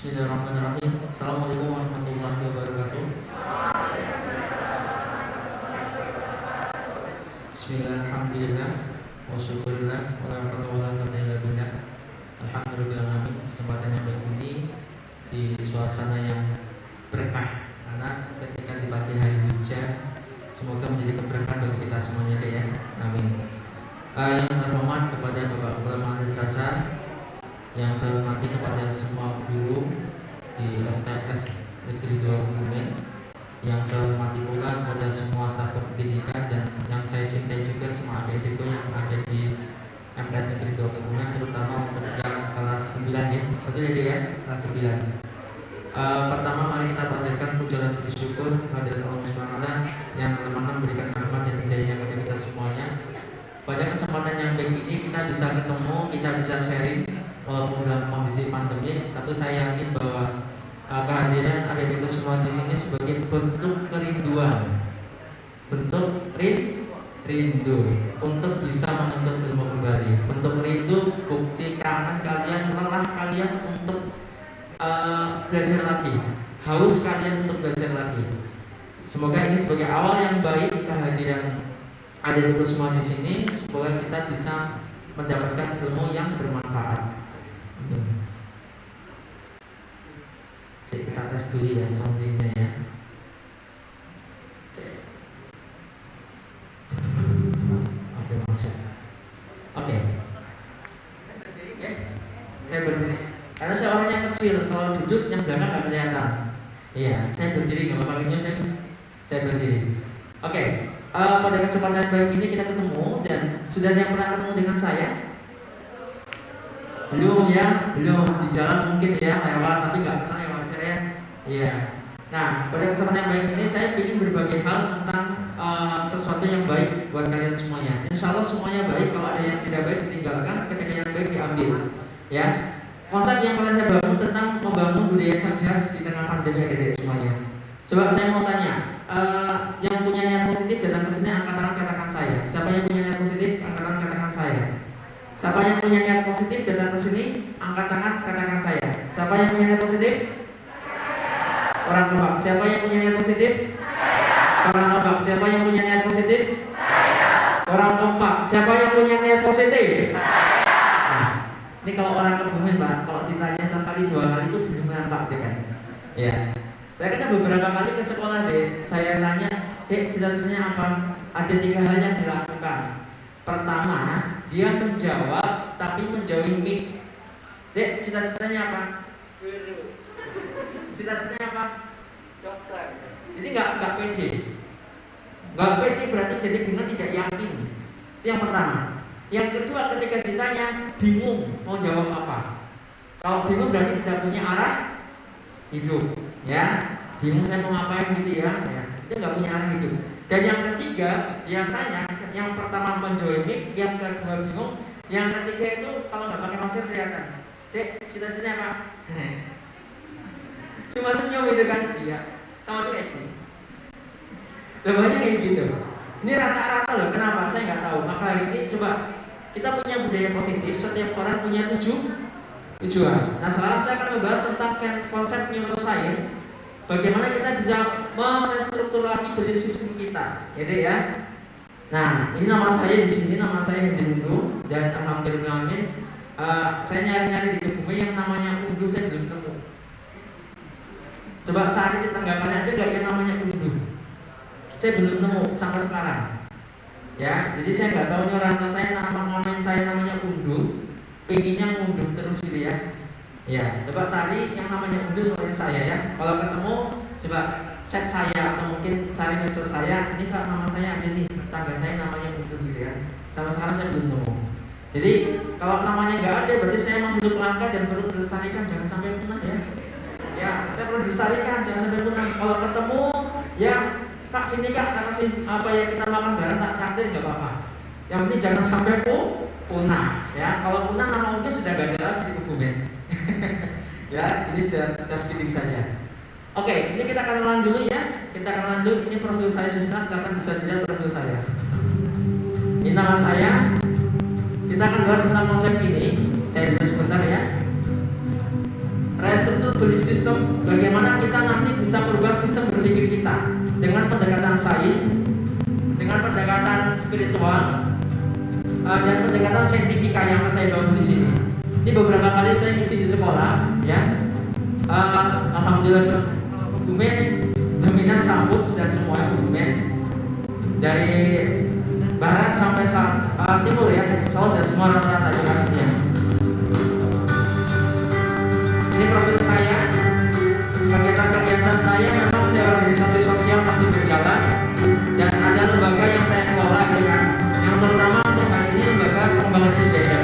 Bismillahirrahmanirrahim. Assalamualaikum warahmatullahi wabarakatuh. Bismillahirrahmanirrahim. Wa syukurillah wa la haula wa la quwwata illa billah. Alhamdulillahirabbil kesempatan yang baik ini di suasana yang berkah, karena ketika di pagi hari hujan, semoga menjadi keberkahan bagi kita semuanya ya. Amin. Yang terhormat kepada Bapak Madrasah, yang saya hormati kepada semua guru di MTS Negeri 2 Kebumen, yang saya hormati pula kepada semua staf pendidikan, dan yang saya cintai juga semua adik-adikku yang ada di MTS Negeri 2 Kebumen, terutama untuk yang kelas 9 ya. Betul ya, kelas 9. Pertama mari kita panjatkan puja dan bersyukur kehadirat Allah SWT yang mana memberikan rahmat dan hidayahnya kepada kita semuanya. Pada kesempatan yang baik ini kita bisa ketemu, kita bisa sharing walaupun dalam kondisi pandemi, tapi saya yakin bahwa kehadiran adik-adik semua di sini sebagai bentuk kerinduan, bentuk rindu untuk bisa menuntut ilmu kembali, bentuk rindu, bukti kangen kalian, lelah kalian untuk belajar lagi, haus kalian untuk belajar lagi. Semoga ini sebagai awal yang baik kehadiran adik-adik semua di sini, semoga kita bisa mendapatkan ilmu yang bermanfaat. Cek kita tes dulu ya soundingnya ya. Oke, masuk. Oke. Ya, saya berdiri. Karena saya orangnya kecil, kalau duduk yang belakang nggak kelihatan. Iya, saya berdiri, nggak apa-apa gitu, saya berdiri. Oke. Pada kesempatan baik ini kita ketemu, dan sudah ada yang pernah ketemu dengan saya? Belum ya, belum. Di jalan mungkin ya lewat, tapi nggak pernah ya wajar ya. Iya. Nah, pada kesempatan yang baik ini saya ingin berbagi hal tentang sesuatu yang baik buat kalian semuanya. Insya Allah semuanya baik. Kalau ada yang tidak baik ditinggalkan, ketika yang baik diambil. Ya. Konsep yang pernah saya bangun tentang membangun budaya cerdas di tengah pandemi adik-adik semuanya. Coba saya mau tanya, yang punya niat positif datang ke sini angkat tangan katakan saya. Siapa yang punya niat positif angkat tangan katakan saya. Siapa yang punya niat positif datang ke sini angkat tangan katakan saya. Siapa yang punya niat positif? Orang kompak. Siapa yang punya niat positif? Orang kompak. Siapa yang punya niat positif? Orang kompak. Siapa yang punya niat positif? Nah, ini kalau orang Kebumen Pak, kalau ditanya sekali dua kali itu benar Pak deh kan? Ya. Saya kan beberapa kali ke sekolah deh, saya tanya, dek cita-citanya apa? Ada 3 hal yang dilakukan. Pertama, dia menjawab tapi menjauhi mic. Dek cita-citanya apa? Guru. Cita-citanya apa? Dokter. Jadi nggak pede. Nggak pede berarti jadi dengan tidak yakin. Itu yang pertama. Yang kedua, ketika ditanya bingung mau jawab apa. Kalau bingung berarti tidak punya arah hidup. Ya, bingung saya mau ngapain gitu ya. Itu nggak punya arah hidup. Dan yang ketiga, biasanya yang pertama menjauhi mic, yang kedua bingung, yang ketiga itu kalau nggak pakai masker kelihatan. Dek, cita-citanya apa? Cuma senyum gitu kan? Iya. Sama tuh kayak gini. Jawabannya kayak gitu. Ini rata-rata loh. Kenapa? Saya nggak tahu. Maka hari ini coba kita punya budaya positif. Setiap orang punya tujuan. Nah, sekarang saya akan membahas tentang konsep neuroscience. Bagaimana kita bisa merestruktur lagi berdiskusi kita, ya deh ya. Nah, ini nama saya di sini, nama saya Hendy Undu, dan alhamdulillah saya nyari-nyari di Kebumen yang namanya Undu saya belum nemu. Coba cari di tanggapannya ada nggak yang namanya Undu? Saya belum nemu sampai sekarang. Ya, jadi saya nggak tahu ini orang tua saya namain saya namanya Undu. Pengennya ngunduh terus gitu ya. Ya, coba cari yang namanya Undu selain saya ya. Kalau ketemu, coba chat saya atau mungkin cari medsos saya. Ini Kak, nama saya ada nih, tetangga saya namanya Undu gitu ya. Sampai sekarang saya belum nemu. Jadi kalau namanya nggak ada, berarti saya makhluk langka dan perlu dilestarikan, jangan sampai punah ya. Ya, saya perlu dilestarikan, jangan sampai punah. Kalau ketemu, ya Kak sini Kak, kasih apa ya kita makan bareng, tak traktir nggak apa-apa. Yang penting jangan sampai punah ya. Kalau punah nama Undu sudah gak ada lagi di Kebumen. Ya, ini sudah just kidding saja. Oke, ini kita kenalan dulu ya. Kita kenalan dulu. Ini profil saya Susna, silakan bisa dilihat profil saya. Ini nama saya. Kita akan bahas tentang konsep ini. Saya dulu sebentar ya. restruktur belief system, bagaimana kita nanti bisa merubah sistem berpikir kita dengan pendekatan sains, dengan pendekatan spiritual, dan pendekatan saintifika yang saya bangun di sini. Ini beberapa kali saya ngisi di sekolah, ya. Alhamdulillah kebumen dominan sambut sudah semua kebumen dari barat sampai timur ya, soal dan semua rata-rata ya. Ini profil saya, kegiatan-kegiatan saya memang saya organisasi sosial masih berjalan dan ada lembaga yang saya kelola dengan yang terutama untuk hal ini lembaga pengembangan SDM.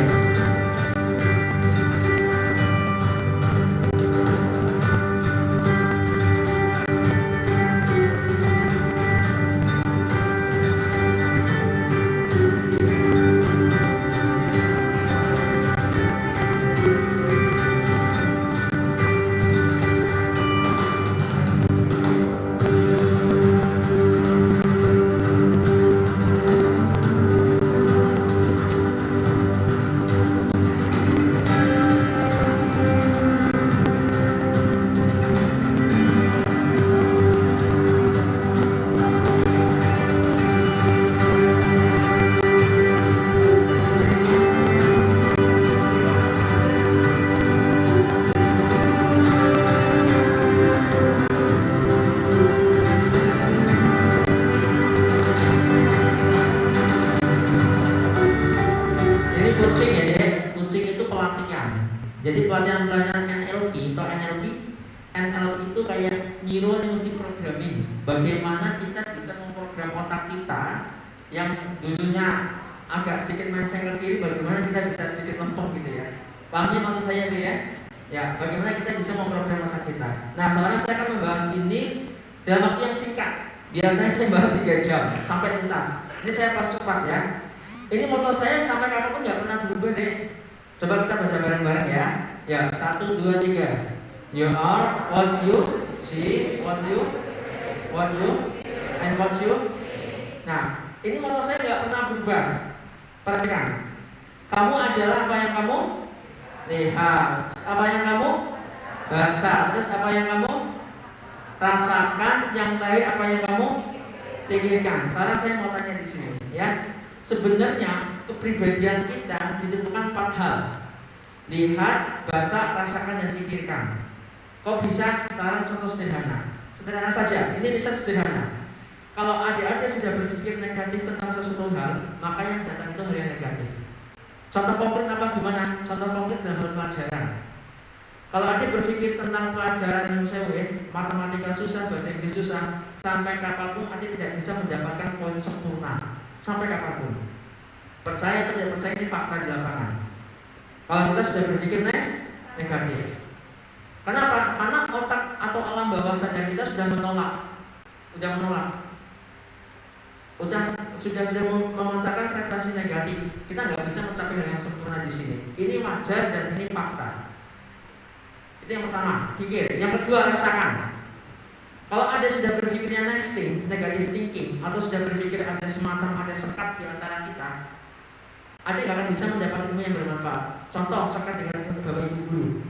Jadi pelatihan-pelatihan NLP atau NLP itu kayak Neuro Linguistic Programming. Bagaimana kita bisa memprogram otak kita yang dulunya agak sedikit melenceng ke kiri, bagaimana kita bisa sedikit lempeng gitu ya. Paham ya maksud saya ya? Ya, bagaimana kita bisa memprogram otak kita. Nah, sekarang saya akan membahas ini dalam waktu yang singkat. Biasanya saya bahas 3 jam sampai tuntas. Ini saya percepat ya. Ini moto saya sampai kapanpun nggak pernah berubah deh. Coba kita baca bareng-bareng ya. Ya, 1, 2, 3. You are what you see, what you and what you. Nah, ini moto saya nggak pernah berubah. Perhatikan. Kamu adalah apa yang kamu lihat, apa yang kamu baca, terus apa yang kamu rasakan, yang terakhir apa yang kamu pikirkan. Sekarang saya mau tanya di sini, ya. Sebenarnya kepribadian kita ditentukan 4 hal: lihat, baca, rasakan, dan pikirkan. Kok bisa? Sekarang contoh sederhana saja. Ini riset sederhana. Kalau adik-adik sudah berpikir negatif tentang sesuatu hal, maka yang datang itu hal yang negatif. Contoh konkret apa gimana? Contoh konkret dalam hal pelajaran. Kalau adik berpikir tentang pelajaran yang matematika susah, bahasa Inggris susah, sampai kapanpun adik tidak bisa mendapatkan poin sempurna. Sampai kapanpun. Percaya atau tidak percaya, ini fakta di lapangan. Kalau kita sudah berpikir negatif. Kenapa? Karena otak atau alam bawah sadar kita sudah menolak. Sudah memancarkan frekuensi negatif. Kita nggak bisa mencapai hal yang sempurna di sini. Ini wajar dan ini fakta. Itu yang pertama, pikir. Yang kedua, rasakan. Kalau ada sudah berpikirnya negative thinking, atau sudah berpikir ada semacam ada sekat di antara kita, adik nggak akan bisa mendapat ilmu yang bermanfaat. Contoh, sekat dengan bapak ibu guru.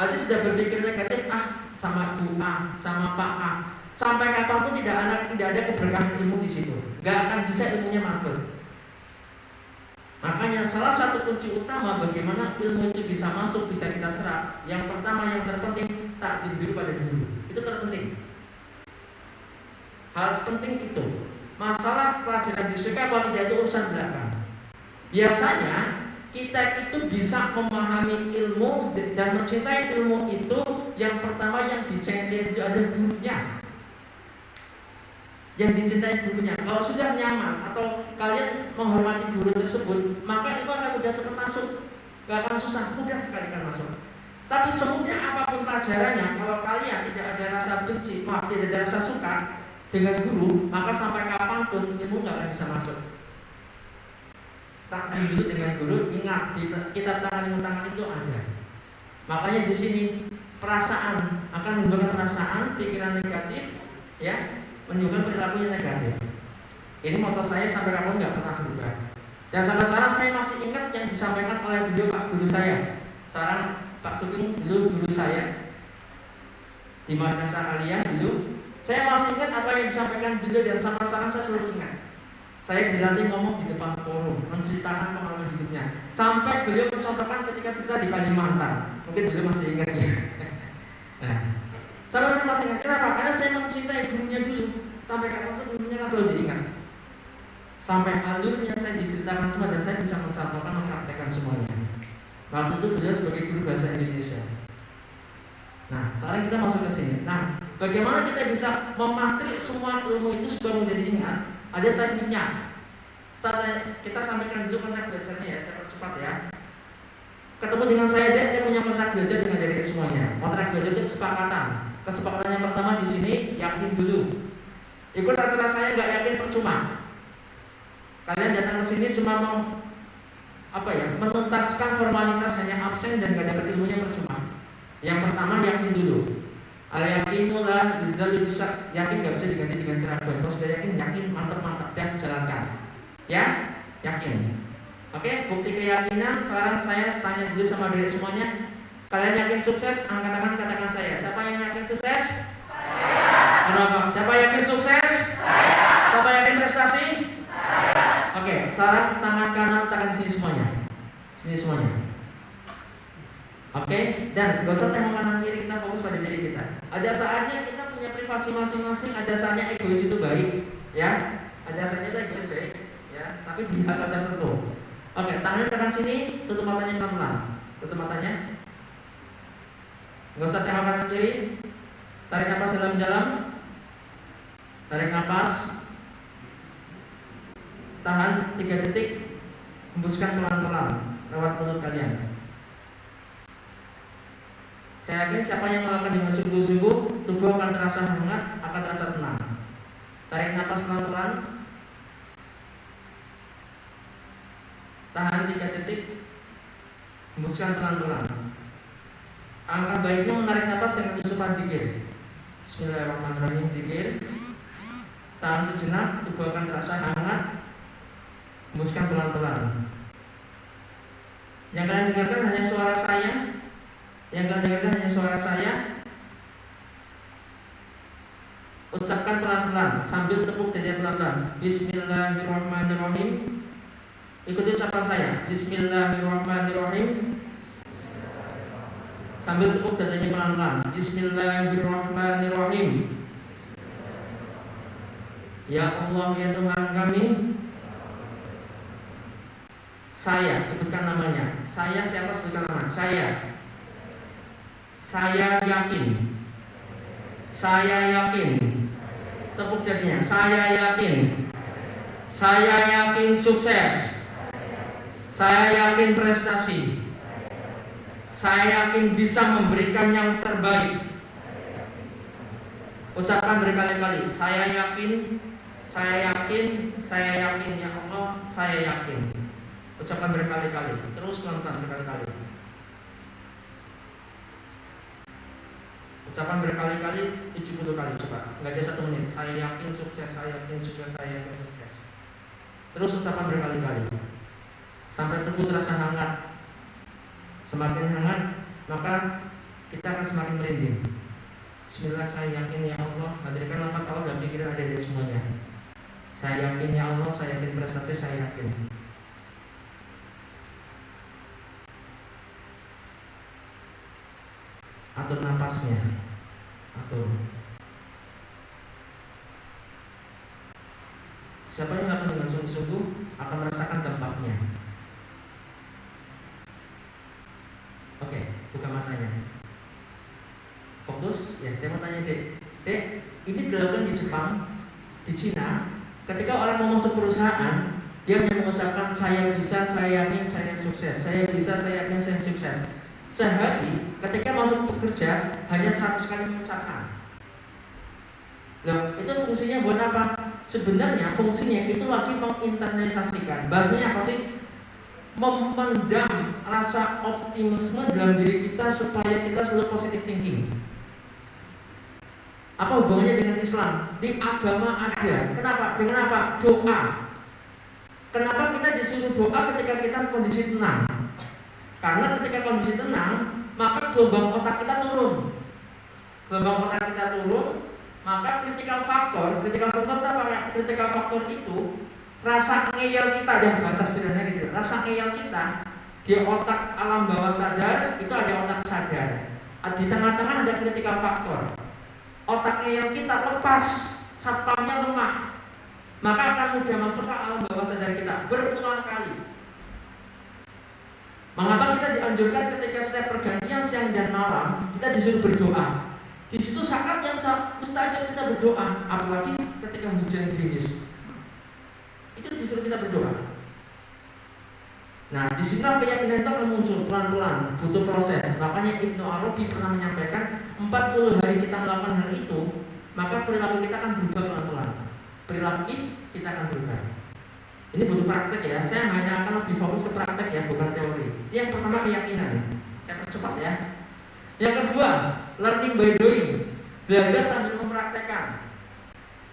Adik sudah berpikir negatif, sama ibu A, sama Pak A. Sampai kapanpun tidak ada keberkahan ilmu di situ. Nggak akan bisa ilmunya manfaat. Makanya salah satu kunci utama bagaimana ilmu itu bisa masuk, bisa kita serap. Yang pertama, yang terpenting, takjil dulu pada guru. Itu terpenting. Hal penting itu. Masalah pelajaran disukai apa tidak itu urusan belakang. Biasanya kita itu bisa memahami ilmu dan mencintai ilmu itu, yang pertama yang dicintai itu ada gurunya. Yang dicintai gurunya. Kalau sudah nyaman atau kalian menghormati guru tersebut, maka itu akan mudah cepat masuk. Gak akan susah, mudah sekali kan masuk. Tapi semudah apapun pelajarannya, kalau kalian tidak ada rasa benci, tidak ada rasa suka dengan guru, maka sampai kapanpun ilmu gak akan bisa masuk. Tak dulu dengan guru, ingat di kitab tangan itu ada. Makanya di sini perasaan akan menimbulkan perasaan, pikiran negatif, ya, menimbulkan perilaku yang negatif. Ini moto saya sampai kapan nggak pernah berubah. Dan sampai sekarang saya masih ingat yang disampaikan oleh beliau Pak Guru saya. Sekarang Pak Sugeng dulu guru saya di Madrasah Aliyah dulu. Saya masih ingat apa yang disampaikan beliau dan sampai sekarang saya selalu ingat. Saya dilatih ngomong di depan forum, menceritakan pengalaman hidupnya. Sampai beliau mencontohkan ketika cerita di Kalimantan. Mungkin beliau masih ingat ya. Nah, saya masih ingat. Kenapa? Karena saya mencintai gurunya dulu. Sampai kapanpun gurunya kan selalu diingat. Sampai alurnya saya diceritakan semua dan saya bisa mencontohkan, mempraktekkan semuanya. Waktu itu beliau sebagai guru bahasa Indonesia. Nah, sekarang kita masuk ke sini. Nah, bagaimana kita bisa mematrik semua ilmu itu supaya menjadi ingat? Ada tekniknya. Kita sampaikan dulu kontrak belajarnya ya, saya percepat ya. Ketemu dengan saya deh, saya punya kontrak belajar dengan adik semuanya. Kontrak belajar itu kesepakatan. Kesepakatan yang pertama di sini, yakin dulu. Ikut acara saya nggak yakin percuma. Kalian datang ke sini cuma mau menuntaskan formalitas, hanya absen dan gak dapat ilmunya percuma. Yang pertama yakin dulu. Al-yaqinulah izal bisa, yakin gak bisa diganti dengan keraguan. Kalau sudah yakin, mantap dan jalankan. Ya, yakin. Oke, bukti keyakinan. Sekarang saya tanya dulu sama diri semuanya. Kalian yakin sukses? Angkat tangan, katakan saya. Siapa yang yakin sukses? Saya. Kenapa? Siapa yakin sukses? Saya. Siapa yakin prestasi? Saya. Oke, sekarang tangan kanan tangan sini semuanya. Sini semuanya. Oke, dan gak usah tengok kanan kiri, kita fokus pada diri kita. Ada saatnya kita punya privasi masing-masing, ada saatnya egois itu baik, ya. Ada saatnya itu egois baik, ya. Tapi di hal tertentu. Oke, tangannya tekan sini, tutup matanya pelan-pelan. Tutup matanya. Gak usah tengok kanan kiri. Tarik nafas dalam-dalam. Tarik nafas. Tahan 3 detik. Hembuskan pelan-pelan lewat mulut kalian. Saya yakin siapa yang melakukan dengan sungguh-sungguh, tubuh akan terasa hangat, akan terasa tenang. Tarik nafas pelan-pelan. Tahan 3 detik. Hembuskan pelan-pelan. Alangkah baiknya menarik nafas dengan isupan zikir. Bismillahirrahmanirrahim, zikir. Tahan sejenak, tubuh akan terasa hangat. Hembuskan pelan-pelan. Yang kalian dengarkan hanya suara saya. Yang kalian dengarkan hanya suara saya. Ucapkan pelan-pelan sambil tepuk dada pelan-pelan. Bismillahirrahmanirrahim. Ikuti ucapan saya. Bismillahirrahmanirrahim. Sambil tepuk dadanya pelan-pelan. Bismillahirrahmanirrahim. Ya Allah, ya Tuhan kami. Saya, sebutkan namanya. Saya siapa, sebutkan nama. Saya yakin. Saya yakin. Tepuk dadanya. Saya yakin. Saya yakin sukses. Saya yakin prestasi. Saya yakin bisa memberikan yang terbaik. Ucapkan berkali-kali. Saya yakin. Saya yakin. Saya yakin ya Allah. Saya yakin. Ucapkan berkali-kali. Terus pelan-pelan berkali-kali. Ucapan berkali-kali 70 kali, coba. Enggak ada 1 menit. Saya yakin sukses, saya yakin sukses, saya yakin sukses. Terus ucapan berkali-kali sampai tubuh terasa hangat. Semakin hangat, maka kita akan semakin merinding. Bismillah, saya yakin ya Allah. Hadirkan lafaz Allah dalam pikiran adik-adik semuanya. Saya yakin ya Allah, saya yakin prestasi, saya yakin. Atur napasnya. Atur. Siapa yang melakukan dengan sungguh-sungguh akan merasakan dampaknya. Oke, buka matanya. Fokus. Ya, saya mau tanya Dek. Dek, ini dilakukan di Jepang, di Cina. Ketika orang mau masuk perusahaan, dia hanya mengucapkan saya bisa, saya yakin, saya sukses. Saya bisa, saya yakin, saya sukses. Sehari ketika masuk bekerja hanya 100 kali mengucapkan. Nah, itu fungsinya buat apa? Sebenarnya fungsinya itu lagi menginternalisasikan. Bahasanya apa sih? Memendam rasa optimisme dalam diri kita supaya kita selalu positive thinking. Apa hubungannya dengan Islam? Di agama ada. Kenapa? Dengan apa? Doa. Kenapa kita disuruh doa ketika kita kondisi tenang? Karena ketika kondisi tenang, maka gelombang otak kita turun. Gelombang otak kita turun, maka critical factor apa? Critical factor itu rasa ngeyel kita, ya bahasa sederhana gitu. Rasa ngeyel kita di otak alam bawah sadar itu ada otak sadar. Di tengah-tengah ada critical factor. Otak ngeyel kita lepas, satpamnya lemah, maka akan mudah masuk ke alam bawah sadar kita berulang kali. Mengapa kita dianjurkan ketika setiap pergantian siang dan malam kita disuruh berdoa? Di situ saat yang mustajab kita berdoa, apalagi ketika hujan gerimis. Itu disuruh kita berdoa. Nah, di sini keyakinan itu akan muncul pelan-pelan, butuh proses. Makanya Ibnu Arabi pernah menyampaikan 40 hari kita melakukan hal itu, maka perilaku kita akan berubah pelan-pelan. Perilaku kita akan berubah. Ini butuh praktek ya. Saya hanya akan lebih fokus ke praktek ya, bukan teori. Yang pertama keyakinan. Saya percepat ya. Yang kedua, learning by doing. Belajar sambil mempraktekkan.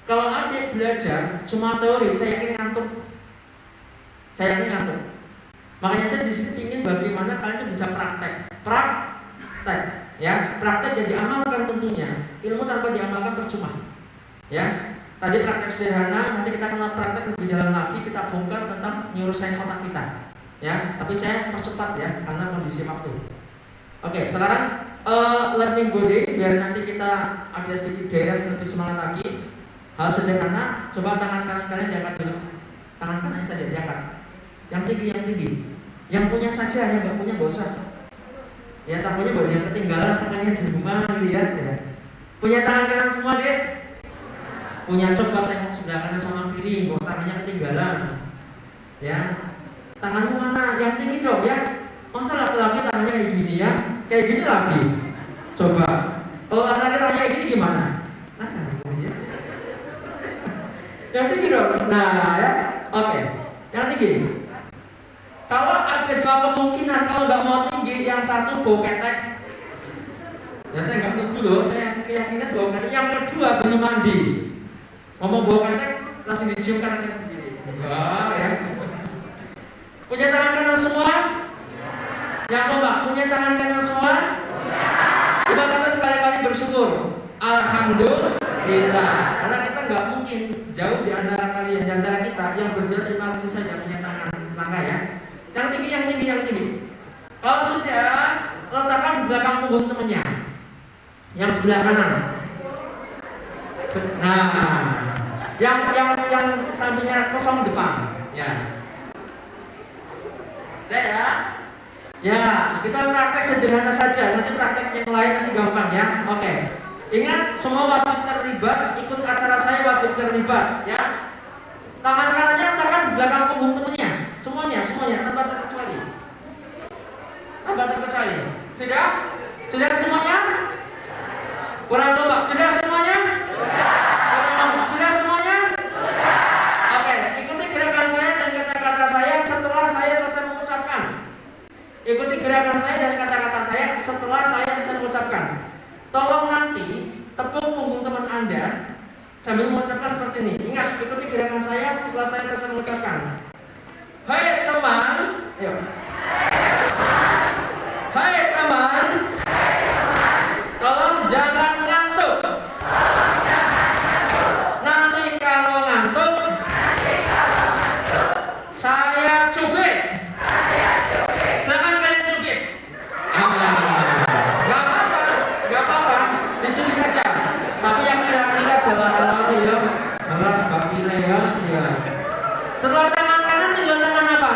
Kalau adik belajar cuma teori, saya yakin ngantuk. Makanya saya di sini ingin bagaimana kalian itu bisa praktek, ya, praktek dan diamalkan tentunya. Ilmu tanpa diamalkan percuma, ya. Tadi praktek sederhana, nanti kita akan praktek lebih dalam lagi, kita bongkar tentang neuroscience otak kita, ya. Tapi saya percepat ya, karena kondisi waktu. Oke, sekarang learning body, biar nanti kita ada sedikit daerah yang lebih semangat lagi. Hal sederhana, coba tangan kanan kalian diangkat dulu, tangan kanannya saja diangkat. Yang tinggi. Yang punya saja, yang nggak punya nggak usah. Ya takutnya buat yang ketinggalan tangannya di rumah gitu ya. Punya tangan kanan semua deh. Punya, coba tengok sebelah kanan sama kiri, kok tangannya ketinggalan. Ya, tanganmu mana? Yang tinggi dong ya. Masa laki-laki tangannya kayak gini ya? Kayak gini lagi. Coba. Kalau laki-laki tangannya kayak gini gimana? Nah, ya. Yang tinggi dong. Nah, ya. Oke. Yang tinggi. Kalau ada dua kemungkinan, kalau nggak mau tinggi, yang satu bau ketek. Ya saya nggak nuduh loh, saya keyakinan bau ketek. Yang kedua belum mandi. Ngomong bau ketek, langsung dicium kanannya sendiri. Wah, ya. Punya tangan kanan semua? Yang keempat, punya tangan kanan semua? Coba kita sekali-kali bersyukur. Alhamdulillah. Karena kita nggak mungkin jauh di antara kalian, di antara kita yang berdua terima kasih saja punya tangan langka ya. Yang tinggi. Kalau sudah, letakkan di belakang punggung temannya. Yang sebelah kanan. Nah, yang sampingnya kosong depan. Ya. Udah ya. Ya, kita praktek sederhana saja. Nanti praktek yang lain nanti gampang ya. Oke. Ingat, semua wajib terlibat. Ikut acara saya wajib terlibat ya. Tangan kanannya letakkan di belakang punggung temannya. Semuanya, tanpa terkecuali. Sudah semuanya? Kurang kompak. Sudah semuanya? Sudah semuanya? Oke, ikuti gerakan saya dan kata-kata saya setelah saya selesai mengucapkan. Ikuti gerakan saya dan kata-kata saya setelah saya selesai mengucapkan. Tolong nanti tepuk punggung teman Anda sambil mengucapkan seperti ini. Ingat, ikuti gerakan saya setelah saya selesai mengucapkan. Hai teman, ayo. Hai teman, tolong jangan ngantuk. Nanti kalau ngantuk, saya cubit. Silakan kalian cubit. Gak apa-apa, dicubit aja. Tapi yang kira-kira jalan-jalan ya, harus bakire ya. Setelah tangan kanan tinggal tangan apa?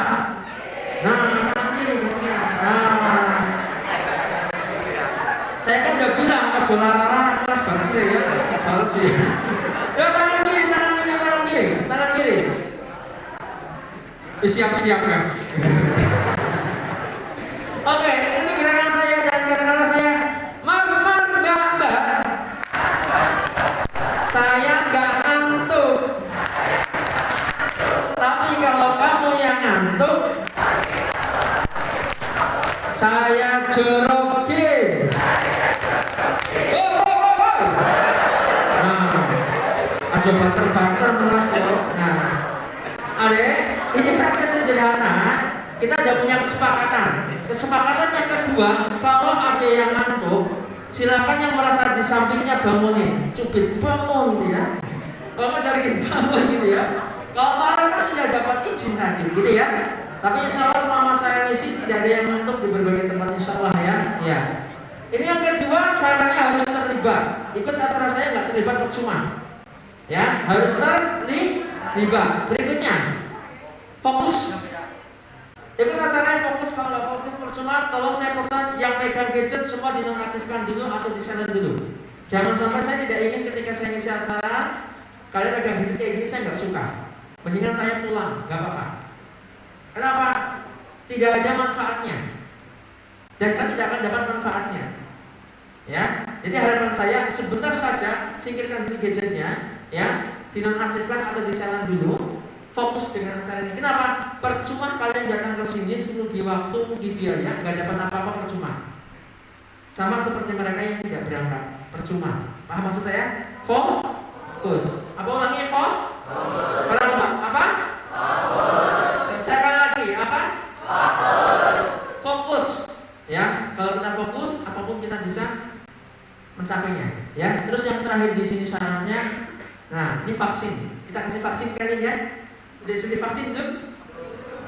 Nah, tangan kiri gitu ya. Nah, saya kan udah bilang ojo lara-lara kelas bakire ya, kebal sih. Ya tangan kiri. Siap-siap ya. Oke, ini gerakan saya dan kata-kata saya. Mas, mbak. Saya nggak ngantuk. Tapi kalau kamu yang ngantuk, saya jorokin. Nah, ada banter melas loh. Nah, adek, ini praktek sederhana. kita sudah punya kesepakatan. Kesepakatan yang kedua, kalau ada yang ngantuk, silakan yang merasa di sampingnya bangunin, cubit bangun gitu ya. Kalau cari bangun gitu ya. Kalau marah kan sudah dapat izin tadi gitu ya. Tapi insya Allah selama saya ngisi tidak ada yang ngantuk di berbagai tempat insya Allah ya. Ya. Ini yang kedua, syaratnya harus terlibat. Ikut acara saya nggak terlibat percuma. Ya, harus terlibat. Berikutnya, fokus. Ikut acaranya fokus, kalau nggak fokus percuma. Tolong saya pesan yang pegang gadget semua dinonaktifkan dulu atau di silent dulu. Jangan sampai saya tidak ingin ketika saya ngisi acara kalian pegang gadget kayak gini, saya nggak suka. Mendingan saya pulang, nggak apa-apa. Kenapa? Tidak ada manfaatnya. Dan kan tidak akan dapat manfaatnya. Ya, jadi harapan saya sebentar saja singkirkan dulu gadgetnya, ya, dinonaktifkan atau di silent dulu, fokus dengan acara ini. Kenapa? Percuma kalian datang ke sini, rugi waktu, rugi biaya, nggak dapat apa-apa, percuma. Sama seperti mereka yang tidak berangkat, percuma. Paham maksud saya? Fokus. Apa ulangi? Fokus. Apa? Fokus. Sekali lagi, apa? Fokus. Ya, kalau kita fokus, apapun kita bisa mencapainya. Ya, terus yang terakhir di sini syaratnya, nah ini vaksin. Kita kasih vaksin kalian ya. Udah suntik vaksin belum?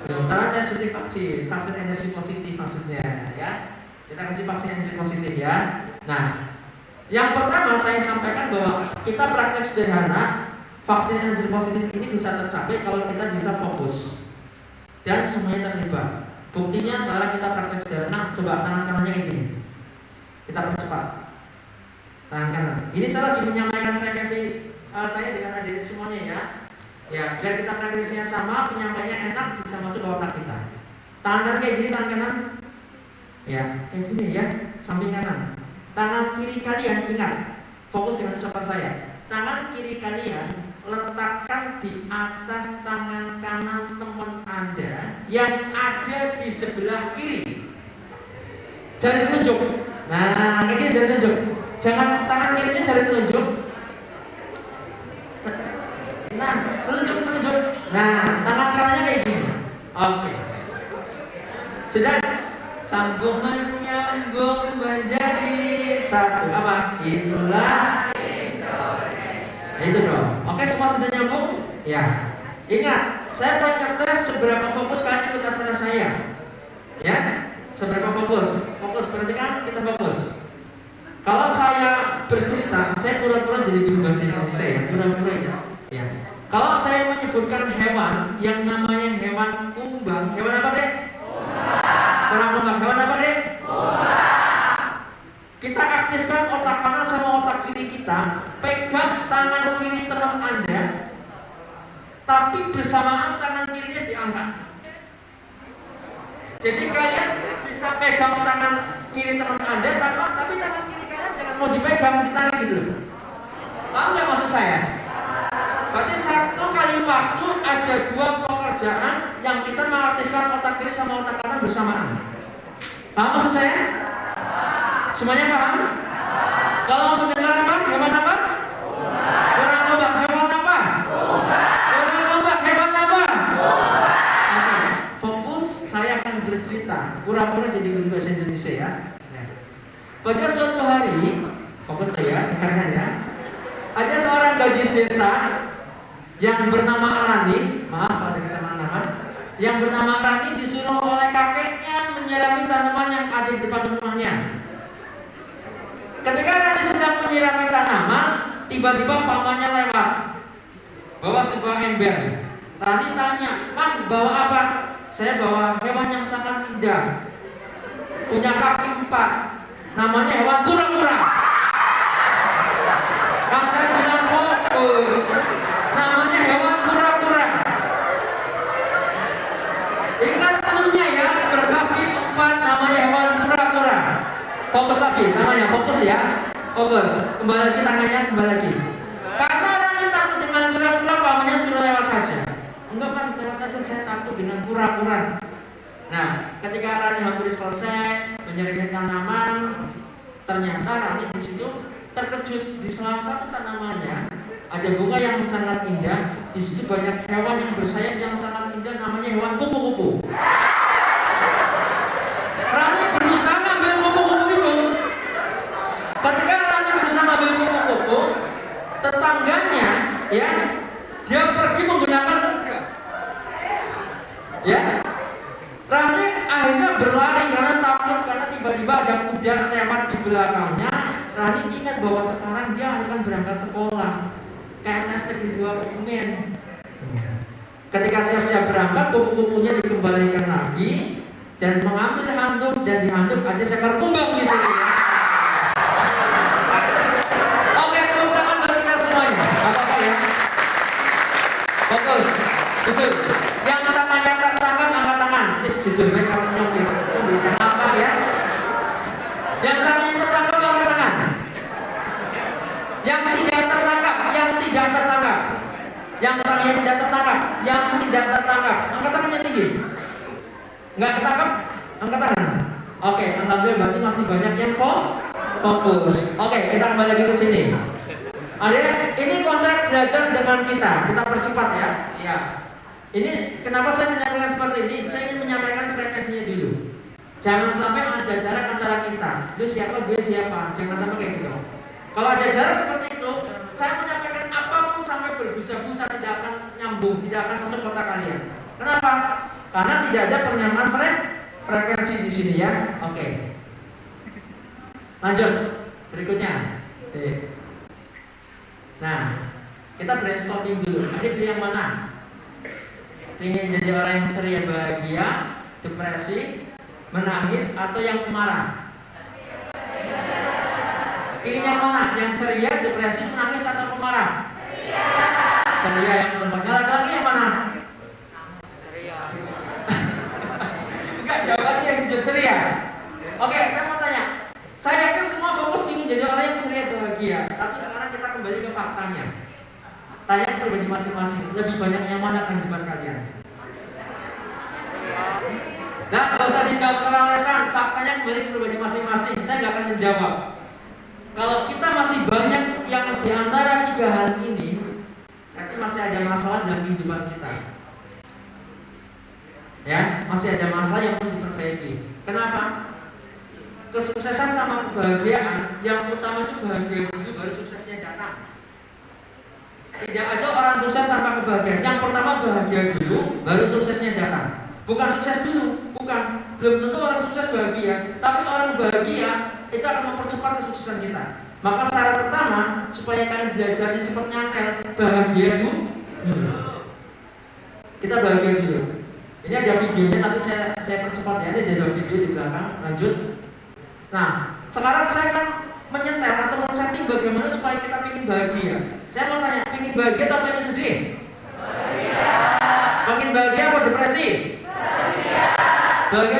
Belum. Salah, saya suntik vaksin energi positif maksudnya. Ya, kita kasih vaksin energi positif ya. Nah, yang pertama saya sampaikan bahwa kita praktek sederhana. Vaksin energi positif ini bisa tercapai kalau kita bisa fokus dan semuanya terlibat. Buktinya sekarang kita praktek sederhana. Coba tangan kanannya kayak gini. Kita percepat tangan kanan. Ini saya lagi menyampaikan frekuensi saya dengan adik semuanya ya. Ya, biar kita frekuensinya sama, penyampaiannya enak, bisa masuk ke otak kita. Tangan kanan kayak gini, tangan kanan. Ya, kayak gini ya, samping kanan. Tangan kiri kalian ingat, fokus dengan ucapan saya. Tangan kiri kalian letakkan di atas tangan kanan teman Anda yang ada di sebelah kiri. Jari telunjuk. Nah, kayak gini jari telunjuk. Jangan tangan kirinya jari telunjuk. Nah, telunjuk. Nah, tangan kanannya kayak gini. Oke. Sudah, sambung menyambung menjadi satu. Apa? Itulah itu dong. Oke, semua sudah nyambung? Ya. Ingat, saya pengen tes seberapa fokus kalian ikut acara saya. Ya, seberapa fokus? Fokus, perhatikan, kita fokus. Kalau saya bercerita, saya pura-pura jadi guru bahasa Indonesia ya, pura-pura ya. Ya. Kalau saya menyebutkan hewan yang namanya hewan kumbang, hewan apa deh? Kumbang. Hewan apa deh? Kita aktifkan otak kanan sama otak kiri kita, pegang tangan kiri teman Anda, tapi bersamaan tangan kirinya diangkat. Jadi kalian bisa pegang tangan kiri teman Anda, tapi tangan kiri kalian jangan mau dipegang, ditarik gitu. Paham nggak maksud saya? Berarti satu kali waktu ada dua pekerjaan yang kita mengaktifkan otak kiri sama otak kanan bersamaan. Paham maksud saya? Semuanya paham? Kalau mendengar apa? Hewan apa? Kurang lomba. Hewan apa? Kurang lomba. Hewan apa? Oke, fokus. Saya akan bercerita. Pura-pura jadi guru bahasa Indonesia ya. Pada suatu hari, fokus ya, dengarkan ya. Ada seorang gadis desa yang bernama Rani. Maaf ada kesamaan nama. Yang bernama Rani disuruh oleh kakeknya menyirami tanaman yang ada di depan rumahnya. Ketika Rani sedang menyirami tanaman, tiba-tiba pamannya lewat, bawa sebuah ember. Rani tanya, "Man, bawa apa?" "Saya bawa hewan yang sangat indah, punya kaki 4, namanya hewan kura-kura." Kan saya bilang fokus, namanya hewan kura-kura. Ingat cluenya ya, berkaki 4, namanya hewan kura-kura. Fokus lagi, namanya fokus ya. Fokus, kembali lagi tangannya, kembali lagi. Karena Rani takut dengan kura-kura, pamannya suruh lewat saja. Enggak kan, lewat saja, saya takut dengan kura-kura. Nah, ketika Rani hampir selesai menyirami tanaman, ternyata Rani di situ terkejut. Di salah satu tanamannya ada bunga yang sangat indah. Di situ banyak hewan yang bersayap yang sangat indah, namanya hewan kupu-kupu. Rani berusaha ngambil kupu-kupu itu. Ketika Rani berusaha ngambil kupu-kupu, tetangganya, ya, dia pergi menggunakan kuda. Ya, Rani akhirnya berlari karena takut, karena tiba-tiba ada kuda lewat di belakangnya. Rani ingat bahwa sekarang dia akan berangkat sekolah. KMS Negeri 2 Kebumen. Ketika siap-siap berangkat, kupu-kupunya dikembalikan lagi dan mengambil handuk, dan di handuk ada seekor kumbang di sini. Oke, tepuk tangan bagi kita semuanya. Apa-apa ya? Fokus. Jujur. Yang tertangkap angkat tangan. Jujur mereka menyokis. Bisa nampak ya? Yang tangannya tertangkap angkat tangan. Yang tidak tertangkap, yang tidak tertangkap. Yang tangannya tidak tertangkap, yang tidak tertangkap. Angkat tangannya tinggi. Enggak ketangkap? Angkat tangan. Oke, alhamdulillah berarti masih banyak yang fokus. Oke, kita kembali lagi ke sini. Ada, ini kontrak belajar dengan kita. Kita percepat ya. Iya. Ini kenapa saya menyampaikan seperti ini? Saya ingin menyampaikan frekuensinya dulu. Jangan sampai ada jarak antara kita. Lu siapa, gue siapa. Jangan sampai kayak gitu. Kalau ada jarak seperti itu, saya menyampaikan apapun sampai berbusa-busa tidak akan nyambung, tidak akan masuk kotak kalian. Kenapa? Karena tidak ada penyamaan frekuensi di sini ya. Oke. Lanjut. Berikutnya. Nah, kita brainstorming dulu. Adik pilih yang mana? Ingin jadi orang yang ceria, bahagia, depresi, menangis, atau yang pemarah? Pilih yang mana? Yang ceria, depresi, menangis, atau pemarah? Ceria yang perempuannya. Laki-laki yang mana? Ceria. Enggak, jawab aja yang ceria. Oke, saya mau tanya. Saya yakin semua fokus ingin jadi orang yang ceria, bahagia. Tapi sekarang kita kembali ke faktanya. Tanya pribadi masing-masing. Lebih banyak yang mana kehidupan kalian? Nah, gak usah dijawab secara lesan. Faktanya kembali ke pribadi masing-masing. Saya nggak akan menjawab. Kalau kita masih banyak yang di antara tiga hal ini, berarti masih ada masalah dalam kehidupan kita. Ya, masih ada masalah yang perlu diperbaiki. Kenapa? Kesuksesan sama kebahagiaan, yang utama itu bahagia dulu, baru suksesnya datang. Tidak ada orang sukses tanpa kebahagiaan. Yang pertama bahagia dulu, baru suksesnya datang. Bukan sukses dulu, bukan. Belum tentu orang sukses bahagia, tapi orang bahagia itu akan mempercepat kesuksesan kita. Maka syarat pertama supaya kalian belajarnya cepat nyantel, bahagia dulu. Kita bahagia dulu. Ini ada videonya, tapi saya percepat ya. Ini ada video di belakang. Lanjut. Nah, sekarang saya akan menyetel atau men-setting bagaimana supaya kita pengen bahagia. Saya mau tanya, pengen bahagia atau pengen sedih? Bahagia. Pengen bahagia atau depresi? Bahagia.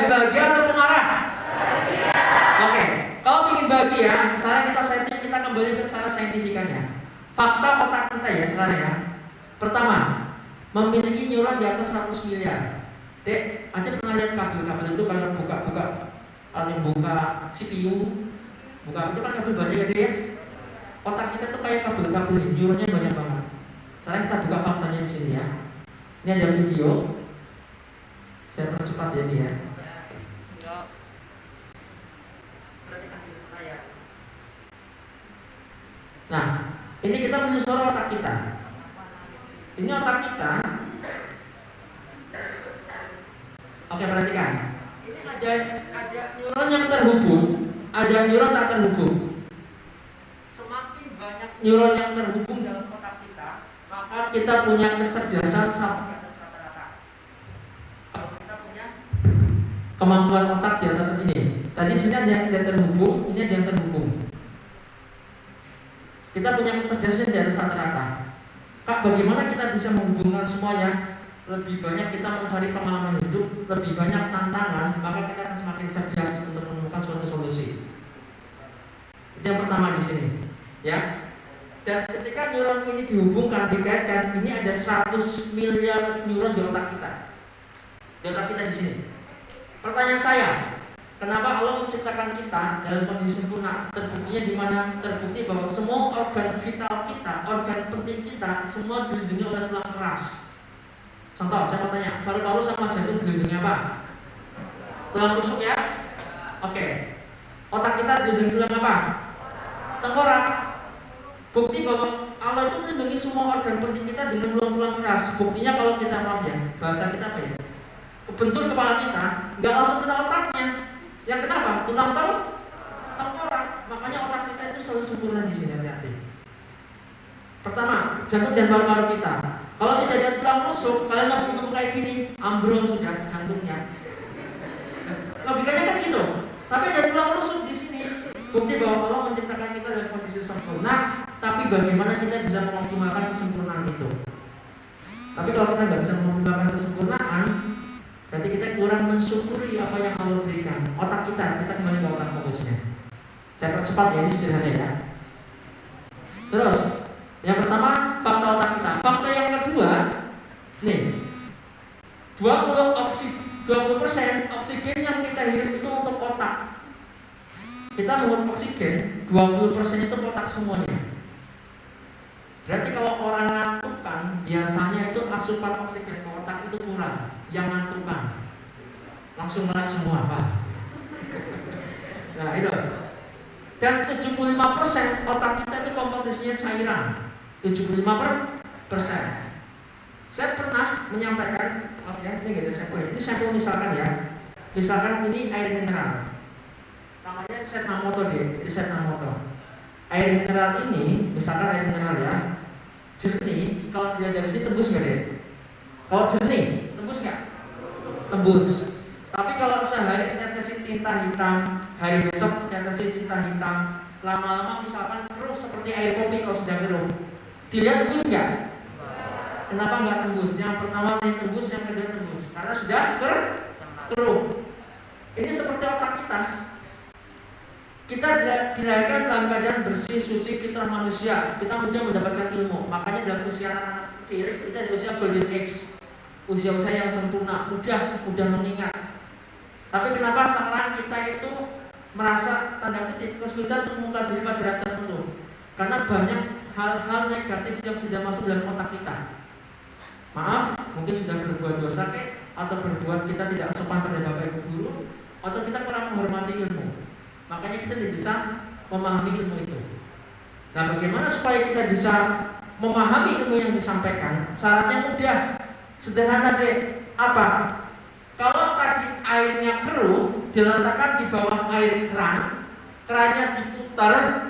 Bahagia atau pemarah? Bahagia. Oke, kalau pengen bahagia, sekarang kita setting, kita kembali ke secara saintifikannya. Fakta otak kita ya sekarang ya. Pertama, memiliki neuron di atas 100 miliar. Dek, Anda pernah lihat kabel-kabel itu kalau buka-buka, atau buka CPU, buka itu kan kabel banyak ya, ya. Otak kita tuh kayak kabel-kabel, neuronnya banyak banget. Sekarang kita buka faktanya di sini ya. Ini ada video. Saya percepat ya ini ya. Nah, ini kita menyusun otak kita. Ini otak kita. Oke, perhatikan. Ini ada neuron yang terhubung, ada neuron tak terhubung. Semakin banyak neuron yang terhubung dalam otak kita, maka kita punya kecerdasan sampai di atas rata-rata. Kalau kita punya kemampuan otak di atas ini, tadi sini ada yang tidak terhubung, ini ada yang terhubung. Kita punya kecerdasan di atas rata-rata. Kak, bagaimana kita bisa menghubungkan semuanya? Lebih banyak kita mencari pengalaman hidup, lebih banyak tantangan, maka kita akan semakin cerdas untuk menemukan suatu solusi. Itu yang pertama di sini, ya. Dan ketika neuron ini dihubungkan, dikaitkan, ini ada 100 miliar neuron di otak kita. Di otak kita di sini. Pertanyaan saya, kenapa Allah menciptakan kita dalam kondisi sempurna? Terbuktinya di mana? Terbukti bahwa semua organ vital kita, organ penting kita, semua dilindungi oleh tulang keras. Contoh, saya mau tanya, paru-paru sama jantung dilindungi apa? Tulang rusuk ya? Oke. Otak kita dilindungi tulang apa? Tengkorak. Bukti bahwa Allah itu melindungi semua organ penting kita dengan tulang-tulang keras. Buktinya kalau kita, maaf ya, bahasa kita apa ya? Kebentur kepala kita, nggak langsung kena otaknya. Yang kenapa? Tulang tengkorak. Makanya otak kita itu selalu sempurna di sini, hati-hati. Pertama, jantung dan paru-paru kita. Kalau tidak ada tulang rusuk, kalian nggak ketemu kayak gini, ambrol sudah jantungnya. Logikanya kan gitu. Tapi ada tulang rusuk di sini. Bukti bahwa Allah menciptakan kita dalam kondisi sempurna. Tapi bagaimana kita bisa mengoptimalkan kesempurnaan itu? Tapi kalau kita nggak bisa mengoptimalkan kesempurnaan, berarti kita kurang mensyukuri apa yang Allah berikan. Otak kita kembali ke otak fokusnya. Saya percepat ya, ini sederhana ya. Terus, yang pertama fakta otak kita. Fakta yang kedua, nih, 20% oksigen yang kita hirup itu untuk otak. Kita menghirup oksigen, 20% itu otak semuanya. Berarti kalau orang ngantukan, biasanya itu asupan oksigen ke otak itu kurang. Yang ngantukan langsung melek semua, Pak. Nah itu. Dan 75% otak kita itu komposisinya cairan. 75%. Saya pernah menyampaikan, maaf ya, ini gak ada sampel. Ini sampel misalkan ya. Misalkan ini air mineral. Namanya Setnamoto deh, ini Setnamoto. Air mineral ini, misalkan air mineral ya, jernih. Kalau dilihat dari sini tembus nggak deh? Kalau jernih, tembus nggak? Tembus. Tapi kalau sehari tetesin tinta hitam, hari besok tetesin tinta hitam, lama-lama misalkan keruh seperti air kopi kalau sudah keruh, dilihat tembus nggak? Kenapa nggak tembus? Yang pertama ini tembus, yang kedua tembus, karena sudah keruh. Ini seperti otak kita. Kita dilahirkan dalam keadaan bersih, suci, fitrah manusia. Kita mudah mendapatkan ilmu. Makanya dalam usia anak kecil, kita di usia golden age, usia-usia yang sempurna, mudah mengingat. Tapi kenapa sekarang kita itu merasa tanda kutip kesulitan untuk mengkaji pelajaran tertentu? Karena banyak hal-hal negatif yang sudah masuk dalam otak kita. Maaf, mungkin sudah berbuat dosa atau berbuat kita tidak sopan pada bapak ibu guru, atau kita kurang menghormati ilmu. Makanya kita tidak bisa memahami ilmu itu. Nah, bagaimana supaya kita bisa memahami ilmu yang disampaikan? Syaratnya mudah, sederhana deh. Apa? Kalau tadi airnya keruh, diletakkan di bawah air kerannya diputar,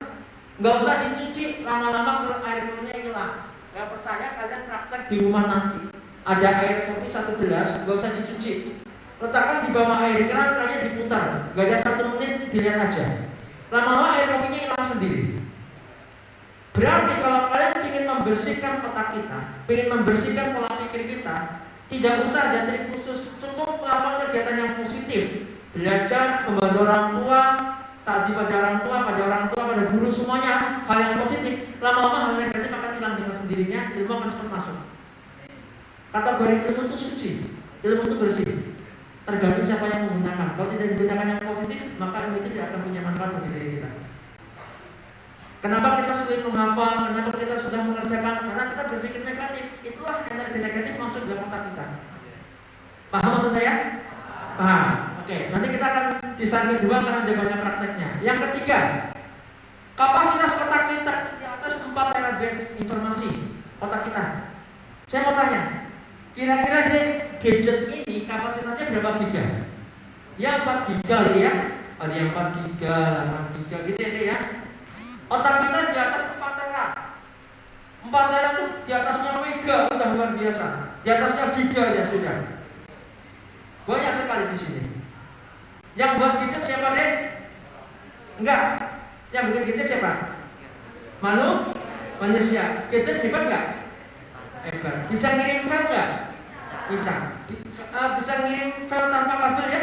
nggak usah dicuci, lama-lama air keruhnya hilang. Nggak percaya, kalian praktek di rumah nanti. Ada air kopi 1 gelas, nggak usah dicuci. Letakkan di bawah air keran, kerannya diputar, gak ada 1 menit, dilihat aja. Lama-lama air kopinya hilang sendiri. Berarti kalau kalian ingin membersihkan otak kita, ingin membersihkan pola pikir kita, tidak usah ada trik khusus, cukup melakukan kegiatan yang positif. Belajar, membantu orang tua, takdi pada orang tua, pada guru, semuanya hal yang positif. Lama-lama hal negatif akan hilang dengan sendirinya, ilmu akan cepat masuk. Kategori ilmu itu suci, ilmu itu bersih. Tergantung siapa yang menggunakan. Kalau tidak digunakan yang positif, maka ilmu itu tidak akan punya manfaat bagi diri kita. Kenapa kita sulit menghafal? Kenapa kita sudah mengerjakan? Karena kita berpikir negatif. Itulah energi negatif masuk dalam otak kita. Paham maksud saya? Paham. Oke, nanti kita akan di slide kedua karena ada banyak prakteknya. Yang ketiga, kapasitas otak kita di atas 4 terabyte informasi otak kita. Saya mau tanya, kira-kira gadget ini kapasitasnya berapa giga? Ya 4 giga ya. Ada yang 4 giga, 8 giga gitu ya. Otak kita di atas 4 tera. 4 tera itu di atasnya mega, udah luar biasa. Di atasnya giga ya sudah. Banyak sekali di sini. Yang buat gadget siapa deh? Enggak. Yang bikin gadget siapa? Manusia. Gadget hebat enggak? Hebat. Bisa ngirim file enggak? Bisa. Bisa ngirim file tanpa kabel ya?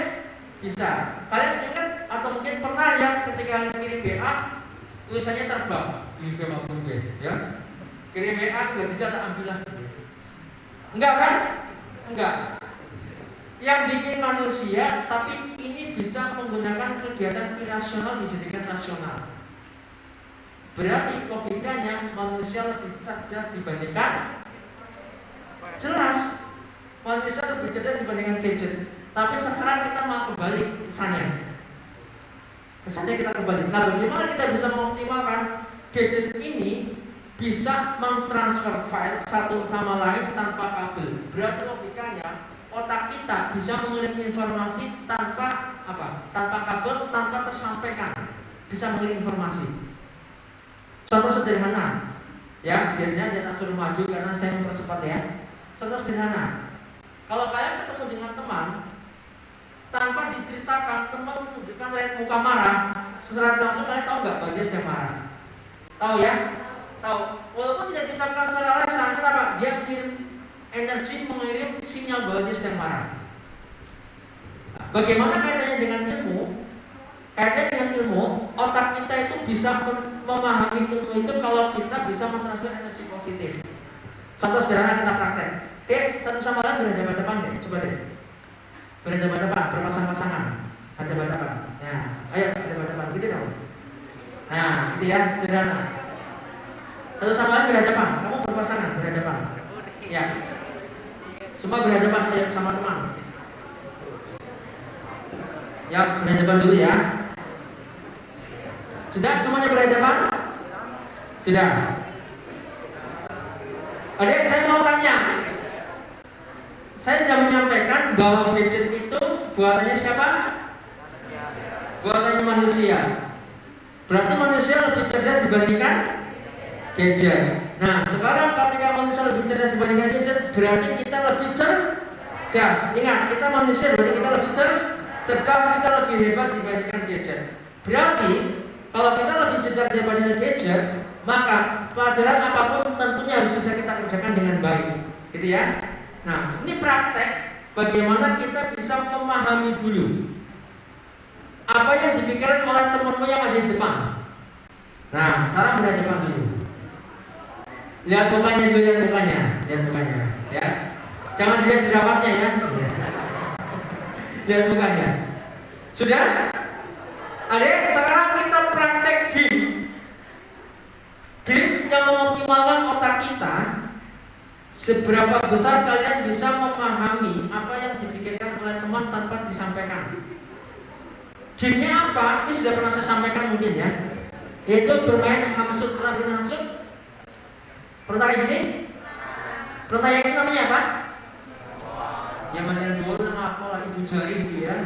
Bisa. Kalian ingat atau mungkin pernah ya ketika kalian ngirim WA, tulisannya terbang, ya? Kirim WA enggak tidak tak ambil lah. Enggak kan? Enggak. Yang bikin manusia, tapi ini bisa menggunakan kegiatan irasional dijadikan rasional. Berarti logikanya manusia lebih cerdas dibandingkan jelas. Manusia lebih cerdas dibandingkan gadget. Tapi sekarang kita mau kembali ke sana. Kesannya kita kembali. Nah, bagaimana kita bisa mengoptimalkan gadget ini bisa mentransfer file satu sama lain tanpa kabel? Berarti logikanya otak kita bisa mengirim informasi tanpa apa? Tanpa kabel, tanpa tersampaikan. Bisa mengirim informasi. Contoh sederhana, ya biasanya dia tak suruh maju karena saya mempercepat ya. Contoh sederhana, kalau kalian ketemu dengan teman tanpa diceritakan, teman menunjukkan raut muka marah, secara langsung kalian tahu nggak bahwa dia sedang marah? Tahu ya? Tahu. Walaupun tidak diucapkan secara lisan, kenapa? Dia mengirim energi, mengirim sinyal bahwa dia sedang marah. Nah, bagaimana kaitannya dengan ilmu? Kaitannya dengan ilmu, otak kita itu bisa memahami ilmu itu kalau kita bisa mentransfer energi positif. Contoh sederhana kita praktek. Oke, satu sama lain berhadapan-hadapan deh, coba deh. Berhadapan-hadapan, berpasang-pasangan, hadapan-hadapan. Nah, ayo hadapan-hadapan, gitu dong. Nah, gitu ya, sederhana. Satu sama lain berhadapan, kamu berpasangan, berhadapan. Ya, semua berhadapan, ayo sama teman. Ya, berhadapan dulu ya. Sudah semuanya berhadapan? Sudah. Adik, saya mau tanya. Saya sudah menyampaikan bahwa gadget itu buatannya siapa? Buatannya manusia. Berarti manusia lebih cerdas dibandingkan gadget. Nah, sekarang ketika manusia lebih cerdas dibandingkan gadget, berarti kita lebih cerdas. Ingat, kita manusia berarti kita lebih cerdas, kita lebih hebat dibandingkan gadget. Berarti kalau kita lebih cerdas dibandingkan gadget, maka pelajaran apapun tentunya harus bisa kita kerjakan dengan baik, gitu ya. Nah, ini praktek bagaimana kita bisa memahami dulu apa yang dipikirkan oleh temanmu yang ada di depan. Nah, sekarang berhadapan dulu. Lihat mukanya dulu, lihat mukanya, ya. Jangan lihat jerawatnya ya. Lihat mukanya. Sudah? Adik, sekarang kita praktek game yang mengoptimalkan otak kita. Seberapa besar kalian bisa memahami apa yang dipikirkan oleh teman tanpa disampaikan? Gamenya apa? Ini sudah pernah saya sampaikan mungkin ya. Yaitu bermain hamsut. Pernah bermain hamsut? Pernah kayak gini? Pertanyaan itu namanya apa? Yang mana dulu nama apa lagi bujari gitu ya.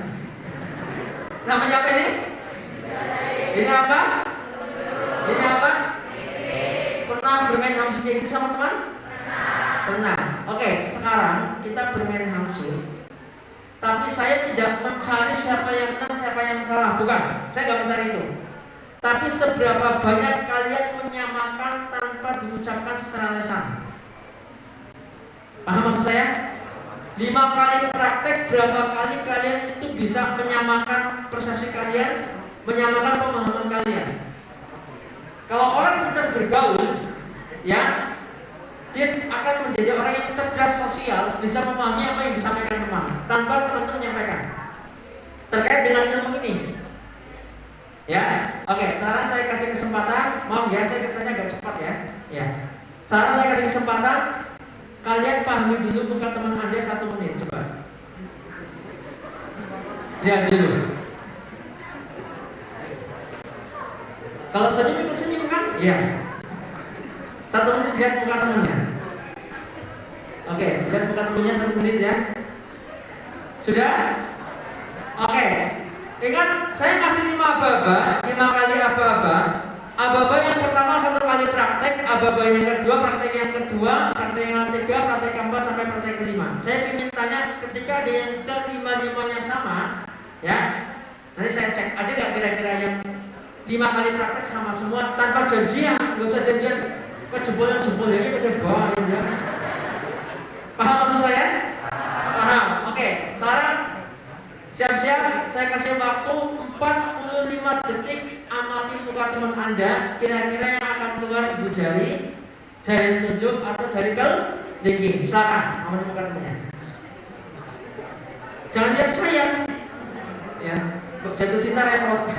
Namanya apa ini? Ini apa? Ini apa? Pernah bermain hamsut kayak gitu sama teman? Pernah. Oke, sekarang kita bermain hamsut. Tapi saya tidak mencari siapa yang menang, siapa yang salah. Bukan, saya nggak mencari itu. Tapi seberapa banyak kalian menyamakan tanpa diucapkan secara lisan. Paham maksud saya? 5 kali praktek, berapa kali kalian itu bisa menyamakan persepsi kalian, menyamakan pemahaman kalian. Kalau orang pintar bergaul, ya, dia akan menjadi orang yang cerdas sosial, bisa memahami apa yang disampaikan teman tanpa teman itu menyampaikan. Terkait dengan ilmu ini, ya, oke. Sekarang saya kasih kesempatan, maaf ya, saya kesannya agak cepat ya, ya. Sekarang saya kasih kesempatan, kalian pahami dulu muka teman Anda 1 menit, coba. Lihat dulu. Kalau senyum kan, ya. 1 menit lihat muka temannya. Oke, lihat muka temannya 1 menit ya. Sudah? Oke. Ingat, saya kasih 5 aba-aba, 5 kali aba-aba. Aba-aba yang pertama 1 kali praktek, aba-aba yang kedua, praktek yang kedua, praktek yang ketiga, praktek keempat sampai praktek kelima. Saya ingin tanya, ketika ada yang kelima-limanya sama, ya, nanti saya cek, ada nggak kira-kira yang 5 kali praktek sama semua tanpa janjian, nggak usah janjian. Jempol-jempolnya pada bawah ya. Paham maksud saya? Paham. Oke, sekarang siap-siap, saya kasih waktu 45 detik. Amati muka teman Anda. Kira-kira yang akan keluar ibu jari telunjuk atau jari kelingking. Silakan, amati muka temannya. Jangan lihat saya. Ya, kok jatuh cinta repot.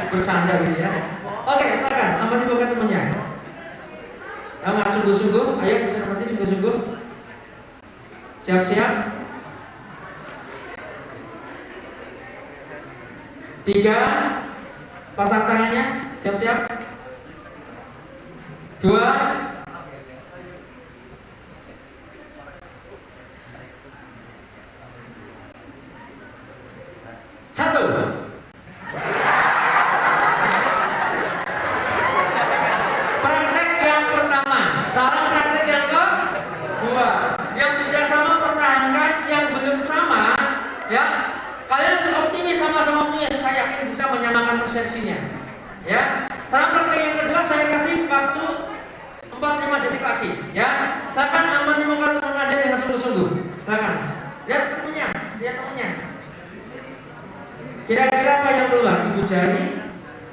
Bercanda gitu ya. Oke, silakan, amati muka temannya. Nggak sungguh-sungguh, ayo dicermati sungguh-sungguh. Siap-siap. 3, pasang tangannya, siap-siap. 2, 1. Praktek yang pertama. Sekarang praktek yang kedua. Yang sudah sama pertahankan, yang belum sama, ya. Kalian optimis, sama-sama optimis. Saya yakin bisa menyamakan persepsinya. Ya. Sekarang praktek yang kedua saya kasih waktu 4-5 detik lagi, ya. Silakan amati muka teman Anda dengan sungguh-sungguh. Silakan. Lihat temennya, lihat temennya. Kira-kira apa yang keluar? Ibu jari,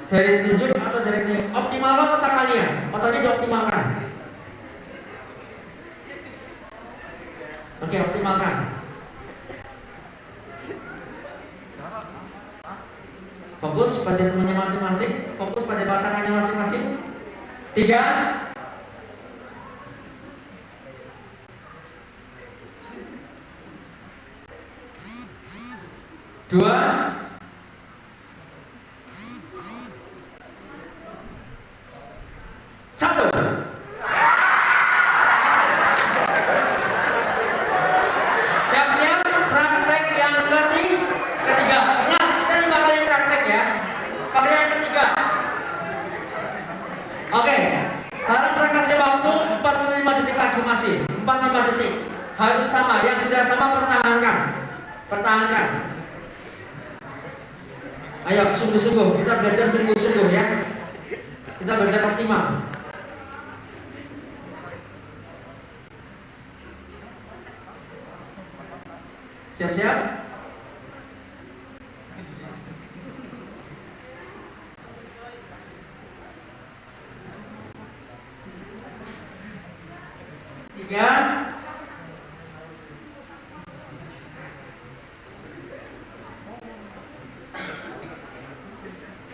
jari telunjuk atau jari kelingking? Optimalkan otak kalian. Otaknya dioptimalkan. Oke, optimalkan. Fokus pada temannya masing-masing. Fokus pada pasangannya masing-masing. 3, 2, 1. Siap-siap praktek yang ketiga. Ingat, kita 5 kali praktek ya. Pakai yang ketiga. Oke, sekarang saya kasih waktu 45 detik lagi masih. 45 detik. Harus sama, yang sudah sama pertahankan. Pertahankan. Ayo sungguh-sungguh, kita belajar sungguh-sungguh ya. Kita belajar optimal. Siap-siap? Tiga,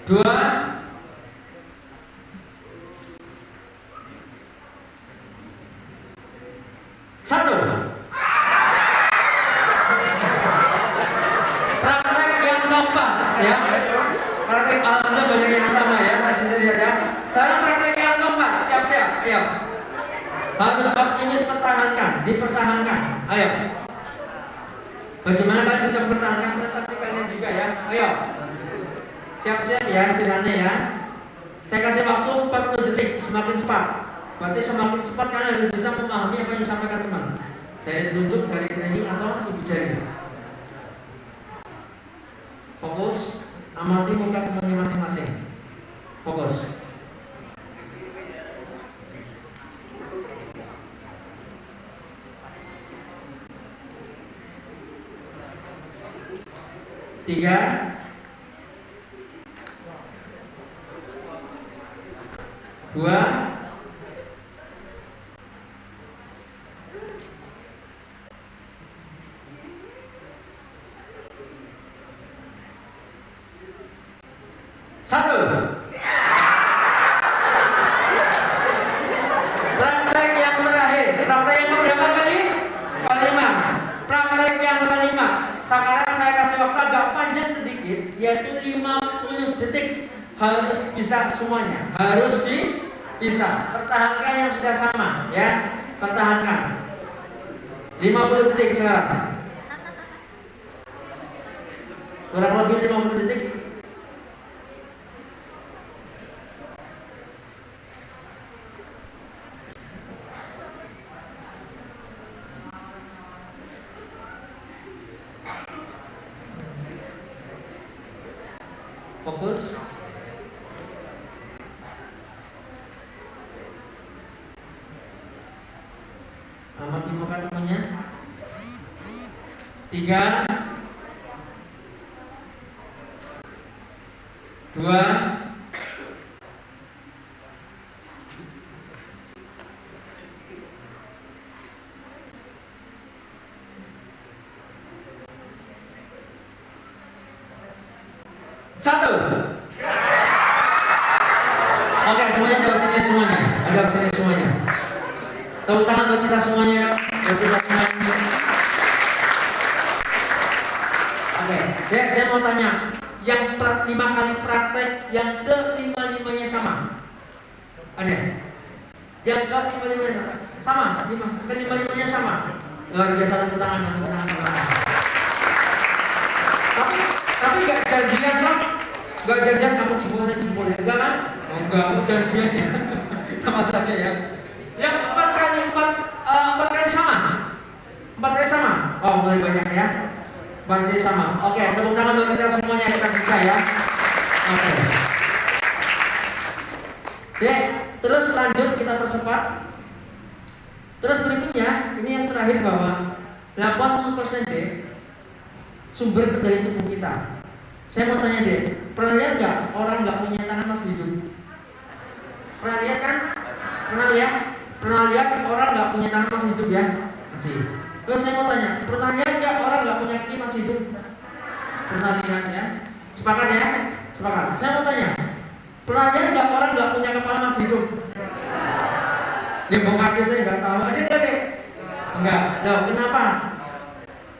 2, 1. Praktek yang keempat ya. Praktek alhamdulillah banyak yang sama ya. Bisa lihat ya. Sekarang praktek yang keempat. Siap-siap. Ayo. Harus optimis, pertahankan, dipertahankan. Ayo. Bagaimana kalian bisa mempertahankan prestasi kalian juga ya? Ayo. Siap-siap ya istilahnya ya. Saya kasih waktu 40 detik, semakin cepat. Berarti semakin cepat kalian harus bisa memahami apa yang disampaikan teman. Jari telunjuk, jari kelingking atau ibu jari. Fokus, amati muka temannya masing-masing. Fokus. Tiga, 2, 1. Praktek yang terakhir. Praktek yang keberapa kali? Kelima. Praktek yang kelima. Sekarang saya kasih waktu agak panjang sedikit, yaitu 50 detik. Harus bisa semuanya. Harus bisa. Pertahankan yang sudah sama, ya. Pertahankan. 50 detik sekarang. Kurang lebih 50 detik. Fokus. Amati muka temannya. 3, 2, 1. Oke, semuanya agak sini semuanya. Agak sini semuanya. Tepuk tangan buat kita semuanya. Buat kita semuanya. Oke, saya mau tanya, yang 5 kali praktek yang ke-5-5-nya sama? Ada? Yang ke-5-5-nya sama? Ke-5-5-nya sama? Luar biasa, tepuk tangan. Tapi nggak janjian kan? Nggak janjian kamu jempol saya jempol ya? Enggak kan? Enggak, kok janjian ya? Sama saja ya. Yang 4 kali sama? 4 kali sama? Oh, mulai banyak ya. 4 kali sama. Oke, tepuk tangan buat kita semuanya, kita bisa ya. Oke. Oke, terus lanjut kita percepat. Terus berikutnya, ini yang terakhir bahwa 80% deh sumber dari tubuh kita. Saya mau tanya deh, pernah lihat nggak orang nggak punya tangan masih hidup? Pernah lihat kan? Pernah lihat orang nggak punya tangan masih hidup ya? Masih. Terus saya mau tanya, pernah lihat nggak orang nggak punya kaki masih hidup? Pernah lihat ya? Sepakat ya? Sepakat. Saya mau tanya, pernah lihat nggak orang nggak punya kepala masih hidup? Ya mau kaki saya nggak tahu. Ada nggak deh? Enggak. Nah, kenapa?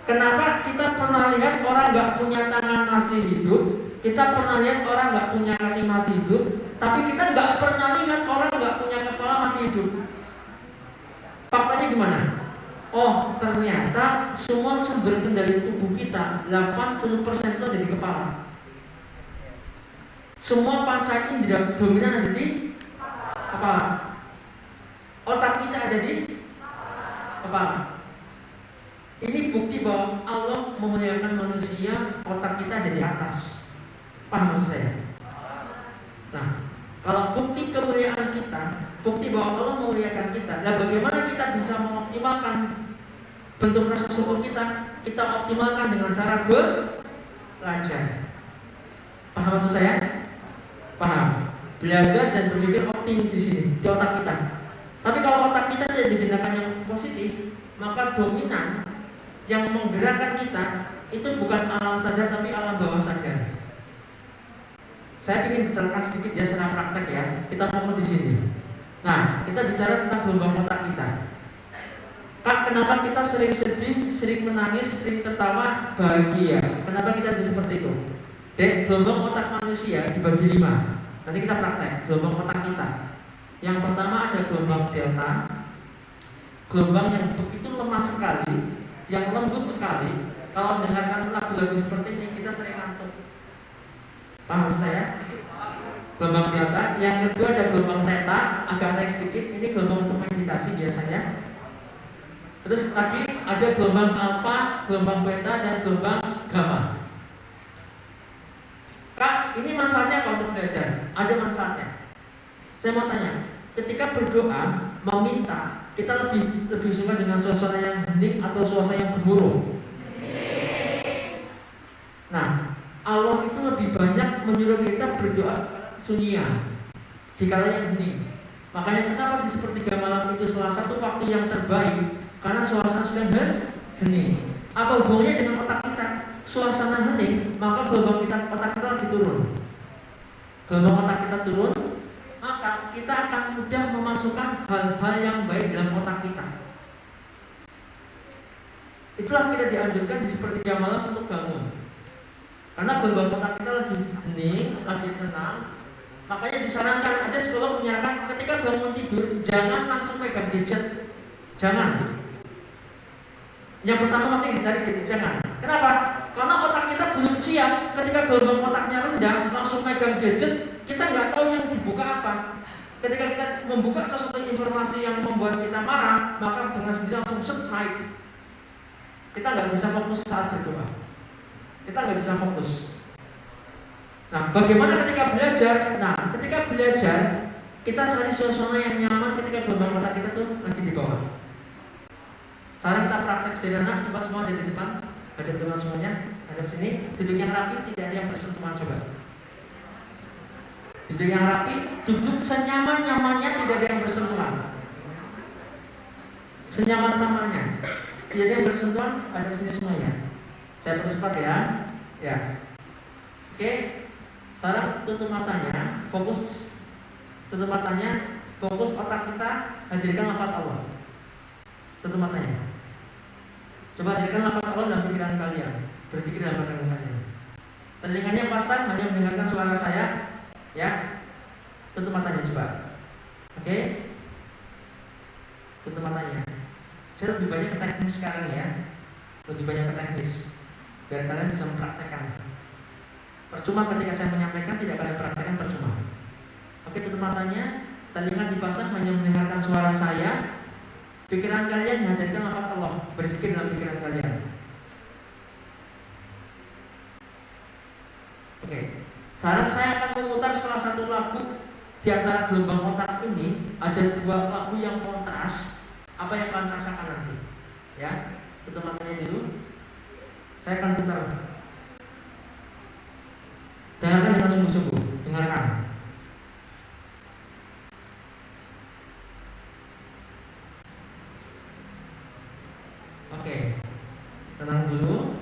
Kenapa kita pernah lihat orang nggak punya tangan masih hidup, kita pernah lihat orang nggak punya kaki masih hidup, tapi kita nggak pernah lihat orang nggak punya kepala masih hidup? Faktanya gimana? Oh, ternyata semua sumber kendali tubuh kita 80% itu ada di kepala. Semua panca indera dominan ada di kepala. Otak kita ada di kepala. Ini bukti bahwa Allah memuliakan manusia, otak kita ada di atas. Paham maksud saya? Nah, kalau bukti kemuliaan kita, bukti bahwa Allah memuliakan kita, nah bagaimana kita bisa mengoptimalkan bentuk rasa syukur kita? Kita optimalkan dengan cara belajar. Paham maksud saya? Paham? Belajar dan berpikir optimis di sini, di otak kita. Tapi kalau otak kita tidak digunakan yang positif, maka dominan yang menggerakkan kita itu bukan alam sadar tapi alam bawah sadar. Saya ingin diterangkan sedikit ya secara praktek ya. Kita fokus di sini. Nah, kita bicara tentang gelombang otak kita. Kak, kenapa kita sering sedih, sering menangis, sering tertawa, bahagia? Kenapa kita bisa seperti itu? Dek, gelombang otak manusia dibagi 5. Nanti kita praktek gelombang otak kita. Yang pertama ada gelombang delta, gelombang yang begitu lemah sekali, yang lembut sekali. Kalau mendengarkan lagu-lagu seperti ini kita sering ngantuk. Paham maksud saya? Gelombang delta. Yang kedua ada gelombang theta, agak naik sedikit. Ini gelombang untuk meditasi biasanya. Terus lagi ada gelombang alfa, gelombang beta, dan gelombang gamma. Kak, ini manfaatnya apa untuk belajar? Ada manfaatnya. Saya mau tanya, ketika berdoa, meminta, kita lebih suka dengan suasana yang hening atau suasana yang gemuruh? Nah, Allah itu lebih banyak menyuruh kita berdoa sunyian di kala yang hening. Makanya kenapa di sepertiga malam itu salah satu waktu yang terbaik, karena suasana sedang hening. Apa hubungannya dengan otak kita? Suasana hening, maka gelombang otak kita lagi turun. Gelombang otak kita turun, maka kita akan mudah memasukkan hal-hal yang baik dalam otak kita. Itulah kita dianjurkan di sepertiga malam untuk bangun. Karena gelombang otak kita lagi hening, lagi tenang. Makanya disarankan, ada psikolog menyarankan ketika bangun tidur jangan langsung megang gadget. Jangan. Yang pertama pasti dicari gadget, jangan. Kenapa? Karena otak kita belum siap. Ketika gelombang otaknya rendah, langsung megang gadget, kita nggak tahu yang dibuka apa. Ketika kita membuka sesuatu informasi yang membuat kita marah, maka dengan sendiri langsung naik. Kita nggak bisa fokus saat berdoa. Kita nggak bisa fokus. Nah, bagaimana ketika belajar? Nah, ketika belajar, kita cari suasana yang nyaman ketika gelombang otak kita tuh lagi di bawah. Sekarang kita praktek sederhana, coba semua ada di depan, ada teman semuanya, ada di sini, duduk yang rapi, tidak ada yang bersentuhan, coba. Duduk yang rapi, duduk senyaman-nyamannya, tidak ada yang bersentuhan. Senyaman-samannya, tidak ada yang bersentuhan, ada di sini semuanya. Saya percepat ya. Ya. Oke. Sekarang tutup matanya, fokus. Tutup matanya, fokus otak kita, hadirkan lafaz Allah. Tutup matanya. Coba hadirkan lafaz Allah dalam pikiran kalian. Berzikir dalam pikiran kalian. Telinganya pasang hanya mendengarkan suara saya, ya. Tutup matanya coba. Oke? Tutup matanya. Saya lebih banyak ke teknis sekarang ya. Lebih banyak ke teknis biar kalian bisa mempraktekkan. Percuma ketika saya menyampaikan tidak kalian praktekkan, percuma. Oke, tutup matanya. Telinga dipasang hanya mendengarkan suara saya. Pikiran kalian hadirkan lafaz Allah, berzikir dalam pikiran kalian. Oke. Saran saya akan memutar salah satu lagu. Di antara gelombang otak ini ada dua lagu yang kontras. Apa yang kalian rasakan nanti? Ya, tutup matanya dulu. Saya akan putar. Dengarkan dengan sungguh-sungguh. Dengarkan. Oke. Tenang dulu.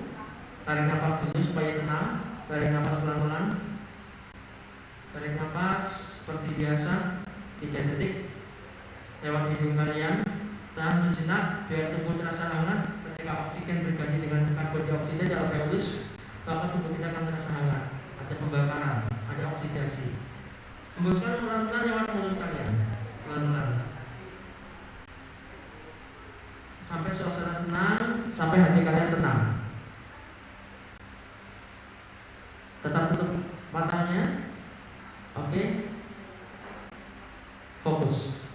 Tarik nafas dulu supaya tenang. Tarik nafas pelan-pelan. Tarik nafas seperti biasa 3 detik lewat hidung kalian. Tahan sejenak biar tubuh terasa hangat. Ketika oksigen berganti dengan karbon dioksida di alveolus, maka tubuh kita akan terasa hangat. Ada pembakaran, ada oksidasi. Hembuskan pelan-pelan lewat mulut kalian. Pelan-pelan. Sampai suasana tenang, sampai hati kalian tenang. Tetap tutup matanya. Oke. Fokus.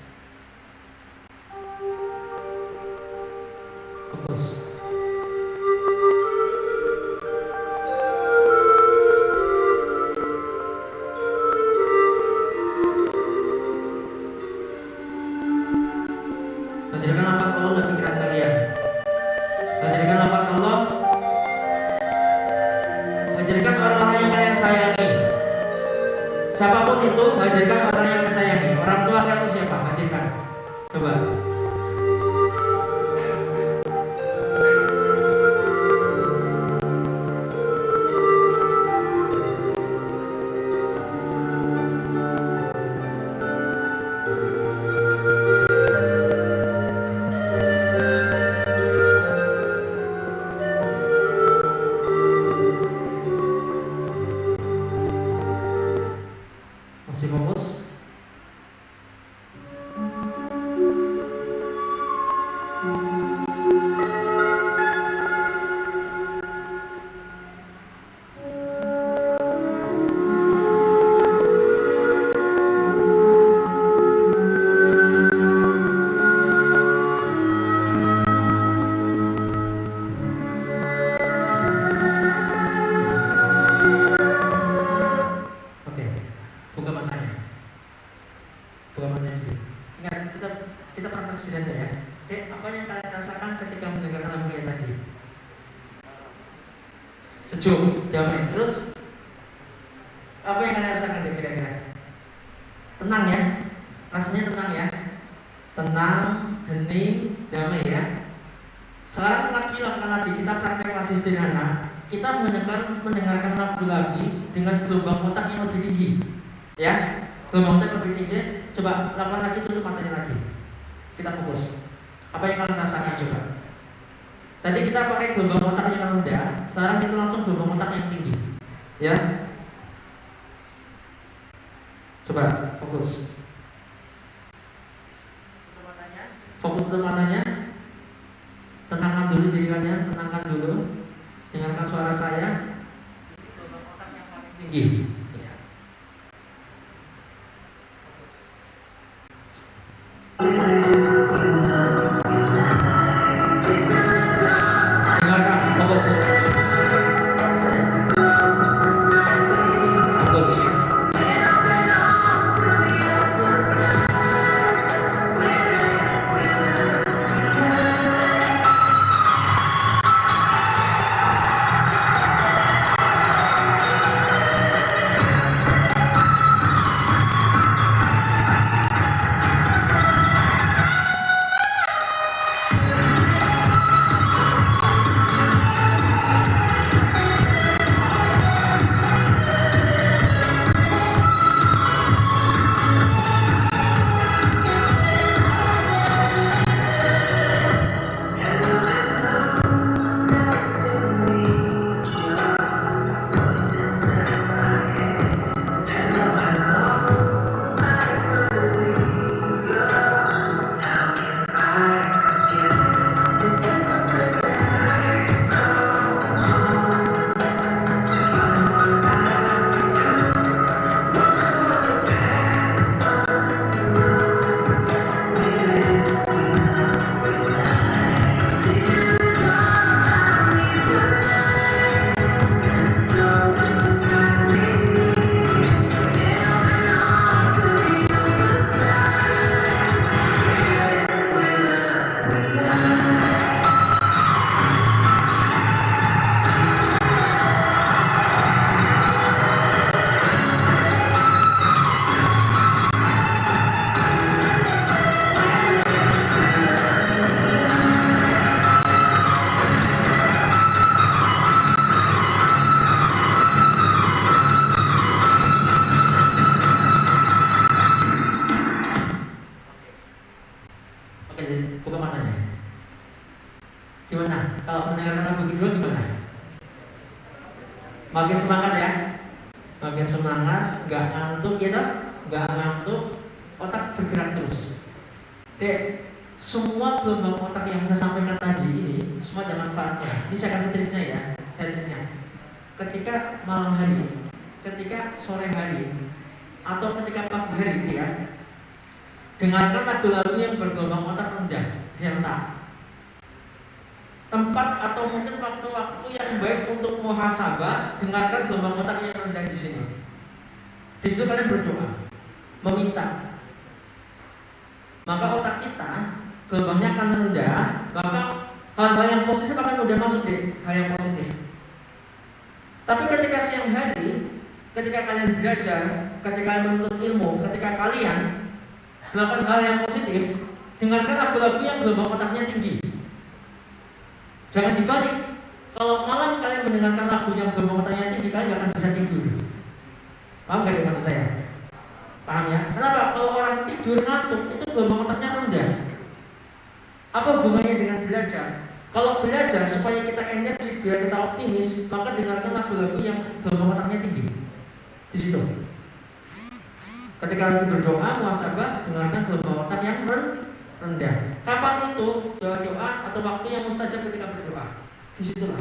Fokus. Hadirkan lafaz Allah dalam pikiran kalian. Hadirkan lafaz Allah. Hadirkan orang-orang yang kalian sayangi. Siapapun itu, hadirkan orang yang kalian sayangi. Orang tua kamu siapa? Hadirkan. Coba. Masih fokus? Oke, buka matanya. Buka matanya dulu. Ingat, kita praktek sederhana ya. Oke, apa yang kalian rasakan ketika mendengarkan lagu yang tadi? Sejuk, damai. Terus apa yang kalian rasakan kira-kira? Tenang ya. Rasanya tenang ya. Tenang, hening, damai ya. Sekarang lakukan lagi, kita praktek lagi sederhana. Kita mendengarkan lagu lagi dengan gelombang otak yang lebih tinggi. Ya, gelombang otak lebih tinggi. Coba lakukan lagi, tutup matanya lagi. Kita fokus. Apa yang kalian rasakan coba? Tadi kita pakai gelombang otak yang rendah. Sekarang kita langsung gelombang otak yang tinggi. Ya. Coba fokus. Tutup matanya. Fokus tutup matanya. Tenangkan dulu diri kalian, tenangkan dulu. Dengarkan suara saya. Ini gelombang otak yang paling tinggi. Ya. Dengarkan, fokus. Fokus. Oke, buka matanya. Gimana? Kalau mendengarkan lagu kedua gimana? Makin semangat ya? Makin semangat, nggak ngantuk gitu, nggak ngantuk, otak bergerak terus. Dek, semua gelombang otak yang saya sampaikan tadi ini semua ada manfaatnya. Ini saya kasih triknya ya, saya triknya. Ketika malam hari, ketika sore hari, atau ketika pagi hari itu ya, dengarkan lagu-lagu yang bergelombang otak rendah, delta. Tempat atau mungkin waktu-waktu yang baik untuk muhasabah, dengarkan gelombang otak yang rendah di sini. Di situ kalian berdoa, meminta. Maka otak kita gelombangnya akan rendah, maka hal-hal yang positif akan mudah masuk deh, hal yang positif. Tapi ketika siang hari, ketika kalian belajar, ketika kalian menuntut ilmu, ketika kalian melakukan hal yang positif, dengarkan lagu-lagu yang gelombang otaknya tinggi. Jangan dibalik. Kalau malam kalian mendengarkan lagu yang gelombang otaknya tinggi, kalian gak akan bisa tidur. Paham gak maksud saya? Paham ya? Kenapa? Kalau orang tidur ngantuk, itu gelombang otaknya rendah. Apa hubungannya dengan belajar? Kalau belajar supaya kita energi, biar kita optimis, maka dengarkan lagu-lagu yang gelombang otaknya tinggi. Di situ. Ketika lagi berdoa, muhasabah, dengarkan gelombang otak yang rendah. Kapan itu? Doa-doa atau waktu yang mustajab ketika berdoa. Disitulah.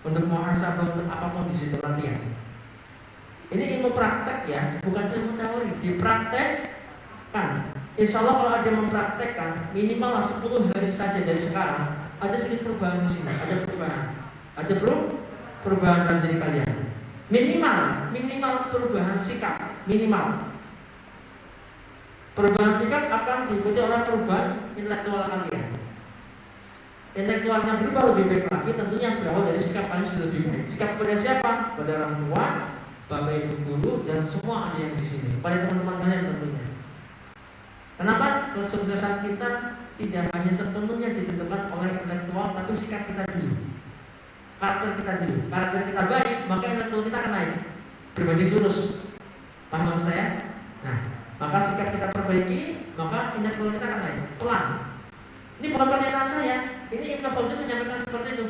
Untuk muhasabah, untuk apapun disitu latihan. Ini ilmu praktek ya, bukan ilmu teori. Dipraktekkan. Insya Allah kalau ada mempraktekkan, minimal 10 hari saja dari sekarang, ada sedikit perubahan di sini. Ada perubahan. Ada perubahan dalam diri kalian. Minimal perubahan sikap. Minimal. Perubahan sikap akan diikuti oleh perubahan intelektual kalian. Intelektualnya berubah lebih baik lagi, tentunya berawal dari sikap kalian sudah lebih baik. Sikap kepada siapa? Pada orang tua, bapak ibu guru, dan semua ada yang di sini. Pada teman-teman kalian tentunya. Kenapa kesuksesan kita tidak hanya sepenuhnya ditentukan oleh intelektual, tapi sikap kita dulu, karakter kita dulu. Karakter kita baik, maka intelektual kita akan naik, berbanding lurus. Paham maksud saya? Nah. Maka sikap kita perbaiki, maka intelektual kita akan naik pelan. Ini bukan pernyataan saya. Ini Ibnu Khaldun menyampaikan seperti itu.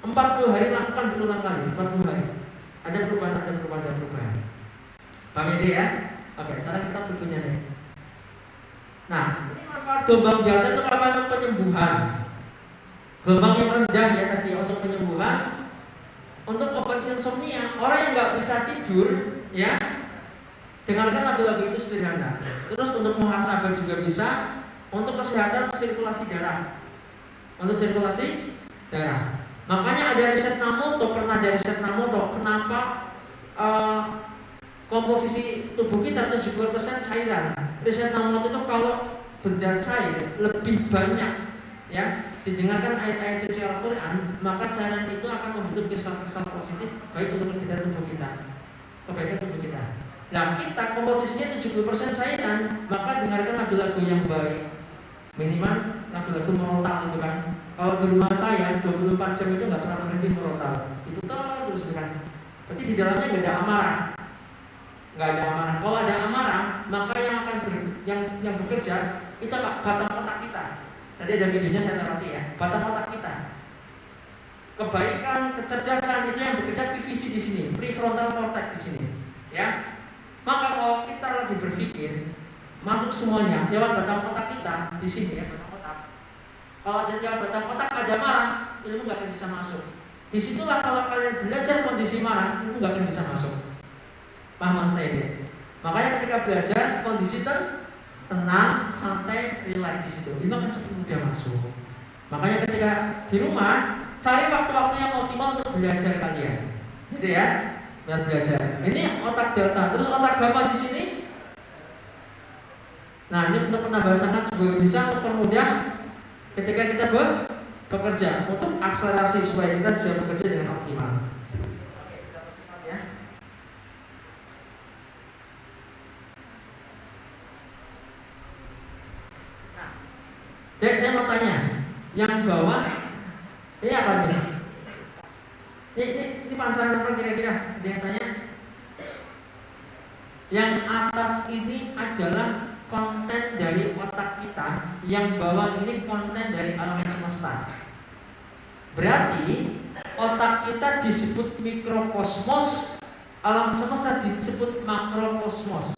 40 hari lakukan berulang kali. 40 hari. Ada perubahan. Paham ya? Oke, sekarang kita berikutnya deh. Nah, ini manfaat gelombang delta itu apa? Untuk penyembuhan. Gelombang yang rendah ya tadi untuk penyembuhan. Untuk obat insomnia, orang yang nggak bisa tidur, ya. Dengarkan lagu-lagu itu sederhana. Terus untuk muhasabah juga bisa. Untuk kesehatan sirkulasi darah. Untuk sirkulasi darah. Makanya ada riset Namoto, kenapa komposisi tubuh kita 70% cairan. Riset Namoto itu kalau benda cair lebih banyak, ya, didengarkan ayat-ayat suci Al-Quran, maka cairan itu akan membentuk kristal-kristal positif baik untuk kegiatan tubuh kita, kebaikan tubuh kita. Nah, kita komposisinya 70% cairan, maka dengarkan lagu-lagu yang baik. Minimal lagu-lagu merontal itu kan. Kalau di rumah saya 24 jam itu nggak pernah berhenti merontal. Diputar terus kan. Berarti di dalamnya nggak ada amarah. Nggak ada amarah. Kalau ada amarah, maka yang bekerja itu batang otak kita. Tadi ada videonya saya lewati ya. Batang otak kita. Kebaikan, kecerdasan itu yang bekerja TVC di sini, prefrontal cortex di sini. Ya. Maka kalau kita lagi berpikir, masuk semuanya lewat batang otak kita di sini ya, batang otak. Kalau ada lewat batang otak ada marah, ilmu nggak akan bisa masuk. Disitulah kalau kalian belajar kondisi marah, ilmu nggak akan bisa masuk. Paham maksud saya ini? Makanya ketika belajar kondisi tenang, santai, relax di situ, ilmu akan cepat mudah masuk. Makanya ketika di rumah cari waktu-waktu yang optimal untuk belajar kalian, gitu ya. Belajar. Ini otak delta, terus otak gamma di sini. Nah, ini untuk penambah semangat juga bisa mempermudah ketika kita bekerja untuk akselerasi supaya kita sudah bekerja dengan optimal. Oke, kita percepat ya. Nah, jadi saya mau tanya, yang bawah ini apa nih? Ini pansaran apa kira-kira? Ada yang tanya? Yang atas ini adalah konten dari otak kita yang bawah ini konten dari alam semesta. Berarti otak kita disebut mikrokosmos, alam semesta disebut makrokosmos.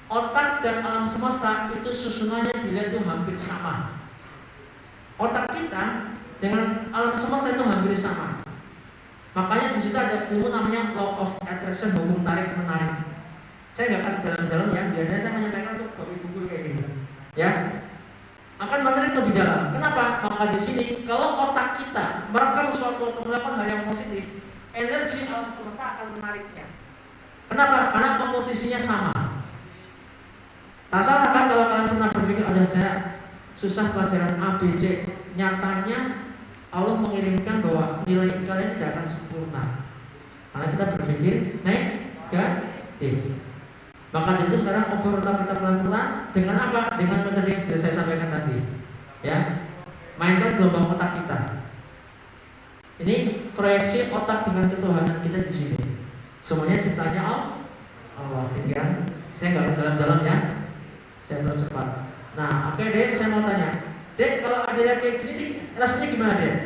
Otak dan alam semesta itu susunannya dilihat itu hampir sama. Otak kita dengan alam semesta itu hampir sama. Makanya di situ ada ilmu namanya law of attraction, hukum tarik menarik. Saya nggak akan dalam-dalam ya. Biasanya saya menyampaikan tuh bagi buku kayak gini, ya. Akan menarik lebih dalam. Kenapa? Maka di sini kalau otak kita merekam suatu atau melakukan hal yang positif, energi alam semesta akan menariknya. Kenapa? Karena komposisinya sama. Tak salah kan kalau kalian pernah berpikir ada saya susah pelajaran A, B, C. Nyatanya Allah mengirimkan bahwa nilai kalian tidak akan sempurna karena kita berpikir negatif. Maka dari itu sekarang ubah otak kita pelan-pelan dengan apa? Dengan metode yang sudah saya sampaikan tadi. Ya, mainkan gelombang otak kita. Ini proyeksi otak dengan ketuhanan kita di sini. Semuanya ciptanya Allah, gitu kan? Saya nggak dalam-dalam ya. Saya percepat. Nah, oke Dek, saya mau tanya. Dek, kalau ada yang kayak gini, rasanya gimana Dek?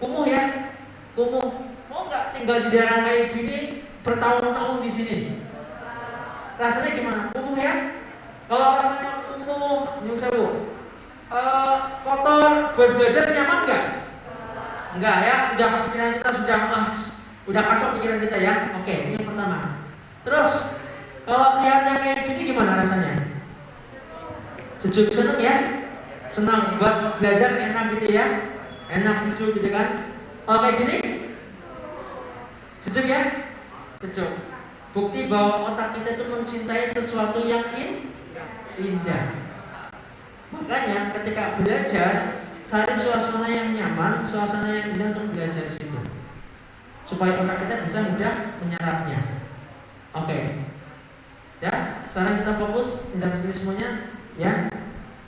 Kumuh ya? Kumuh. Mau nggak tinggal di daerah kayak gini bertahun-tahun di sini? Rasanya gimana? Kumuh ya? Kalau rasanya kumuh, nyuruh sewu, kotor, buat belajar nyaman nggak? Enggak ya, udah pikiran kita udah kacau pikiran kita ya. Oke, ini yang pertama. Terus kalau lihat yang kayak gini gimana rasanya? Sejuk, seneng ya? Senang buat belajar enak gitu ya? Enak, sejuk gitu kan? Kalau kayak gini sejuk ya? Sejuk. Bukti bahwa otak kita itu mencintai sesuatu yang indah. Makanya ketika belajar, cari suasana yang nyaman, suasana yang indah untuk belajar di situ, supaya otak kita bisa mudah menyerapnya. Oke. Ya, sekarang kita fokus tidak sendiri semuanya, ya.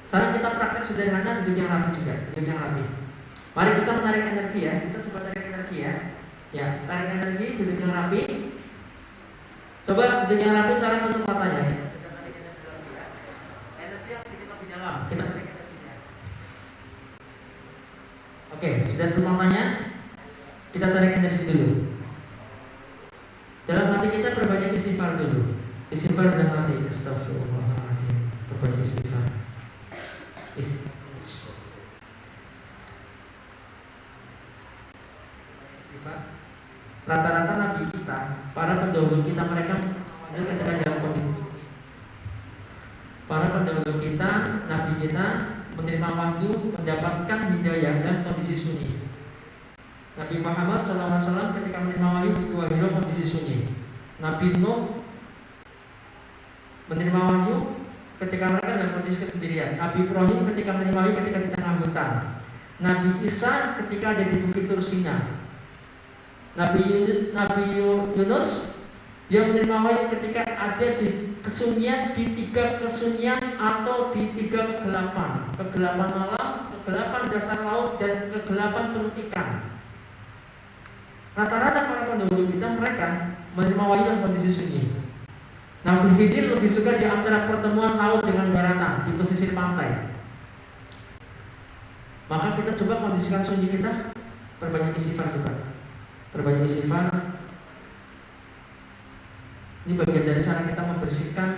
Sekarang kita praktek sederhana duduk yang rapi juga, duduk yang rapi. Mari kita menarik energi ya, kita coba tarik energi ya. Ya, tarik energi, duduk yang rapi. Coba duduk yang rapi, sekarang tutup matanya. Kita tarik energi lagi ya. Energi yang sedikit lebih dalam, kita tarik energinya. Oke, sudah tutup matanya. Kita tarik energi dulu. Dalam hati kita berbanyak istighfar dulu. Istighfar dalam hati, astagfirullahaladzim. Berbanyak istighfar. Rata-rata nabi kita, para pendahulu kita, mereka ketika dalam kondisi. Para pendahulu kita, nabi kita menerima wahyu, mendapatkan hidayah dalam kondisi sunyi. Nabi Muhammad SAW ketika menerima wahyu di Gua Hira kondisi sunyi. Nabi Nuh menerima wahyu ketika mereka dalam kondisi kesendirian. Nabi Ibrahim ketika menerima wahyu ketika di tengah hutan. Nabi Isa ketika ada di Bukit Tursina. Nabi Yunus dia menerima wahyu ketika ada di kesunyian, di 3 kesunyian atau di 3 kegelapan. Kegelapan malam, kegelapan dasar laut, dan kegelapan perut ikan. Rata-rata para pendahulu kita, mereka menerima wahyu dalam kondisi sunyi. Nabi Khidir lebih suka di antara pertemuan laut dengan daratan di pesisir pantai. Maka kita coba kondisikan sunyi kita, perbanyak istighfar coba. Perbanyak istighfar. Ini bagian dari cara kita membersihkan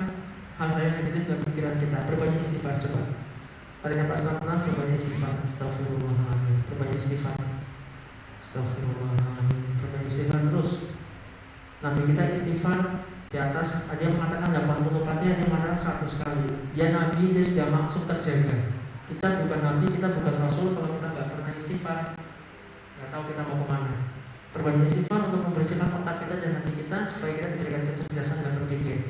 hal-hal yang negatif dalam pikiran kita. Perbanyak istighfar coba. Tarik nafas pelan-pelan, perbanyak istighfar. Astagfirullahaladzim. Perbanyak istighfar. Astagfirullahaladzim. Perbanyak istighfar terus. Nabi kita istighfar di atas, ada yang mengatakan 80 kali, ada yang mengatakan 100 kali. Dia nabi, dia sudah maksud terjaga. Kita bukan nabi, kita bukan rasul kalau kita nggak pernah istighfar, nggak tahu kita mau kemana. Perbanyak istighfar untuk membersihkan otak kita dan hati kita supaya kita diberikan kecerdasan dalam berpikir.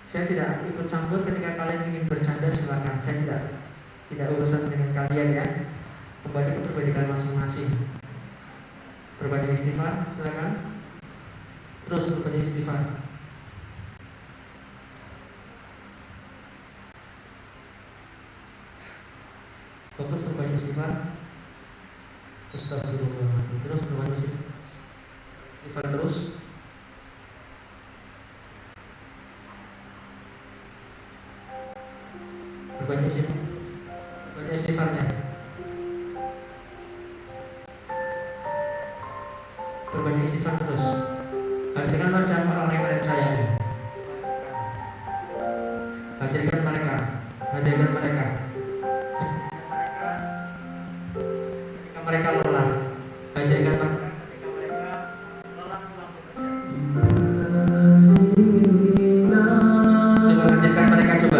Saya tidak ikut campur ketika kalian ingin bercanda, silakan. Saya tidak urusan dengan kalian ya. Kembali ke perbedaan masing-masing. Perbanyak istighfar, silakan. Terus perbanyak istighfar. Fokus perbanyak istighfar. Astagfirullahaladzim. Terus perbanyak istighfar terus. Perbanyak istighfarnya. Perbanyak istighfar terus. Hadirkan wajah orang yang kalian sayangi. Hadirkan mereka. Ketika mereka lelah, hadirkan mereka. Ketika mereka lelah pulang bekerja, coba hadirkan mereka. Coba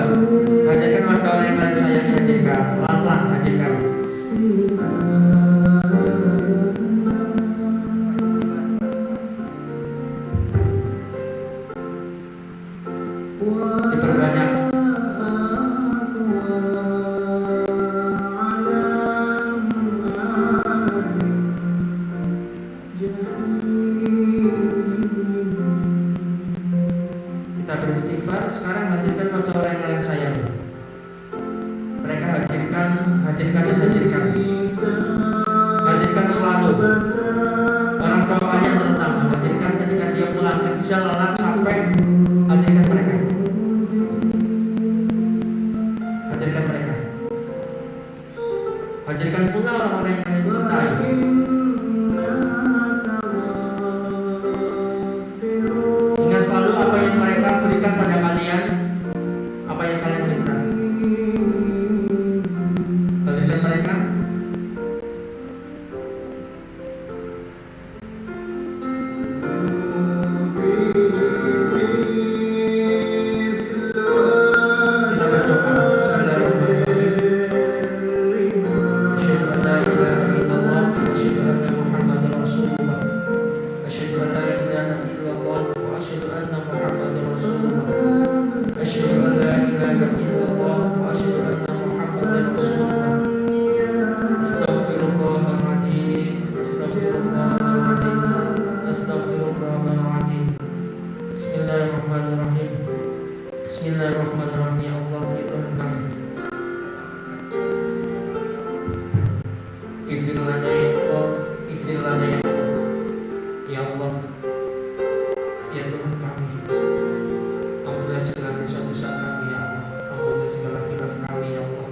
hadirkan wajah orang yang kalian sayangi. Hadirkan pelan-pelan, hadirkan. Diperbanyak. Kita beristighfar. Sekarang hadirkan wajah orang yang kalian sayangi. Mereka hadirkan dan hadirkan. Hadirkan selalu. Orang tua kalian terutama, hadirkan ketika dia pulang kerja lelah capek. Hadirkan mereka. Hadirkan mereka. Hadirkan pula orang-orang yang kalian cintai. Ingat selalu apa yang mereka berikan pada kalian, apa yang kalian minta. Hadirkan mereka. Kita berdoa. Bismillahirrahmanirrahim. Asyhadu an la ilaha illallah wa asyhadu anna Muhammadar Rasulullah. Asyhadu an la ilaha illallah wa asyhadu anna Muhammadar Rasulullah. Asyhadu an la ilaha illallah wa asyhadu anna Muhammadar Rasulullah. Astaghfirullahaladzim. Astaghfirullahaladzim. Astaghfirullahaladzim. Bismillahirrahmanirrahim. Bismillahirrahmanirrahim. Ya Allah, ya Tuhan kami, ighfir lana ya Allah, ighfir lana ya Allah. Ya Allah, ya Tuhan kami, ampunilah segala dosa-dosa kami ya Allah. Ampunilah segala khilaf kami ya Allah.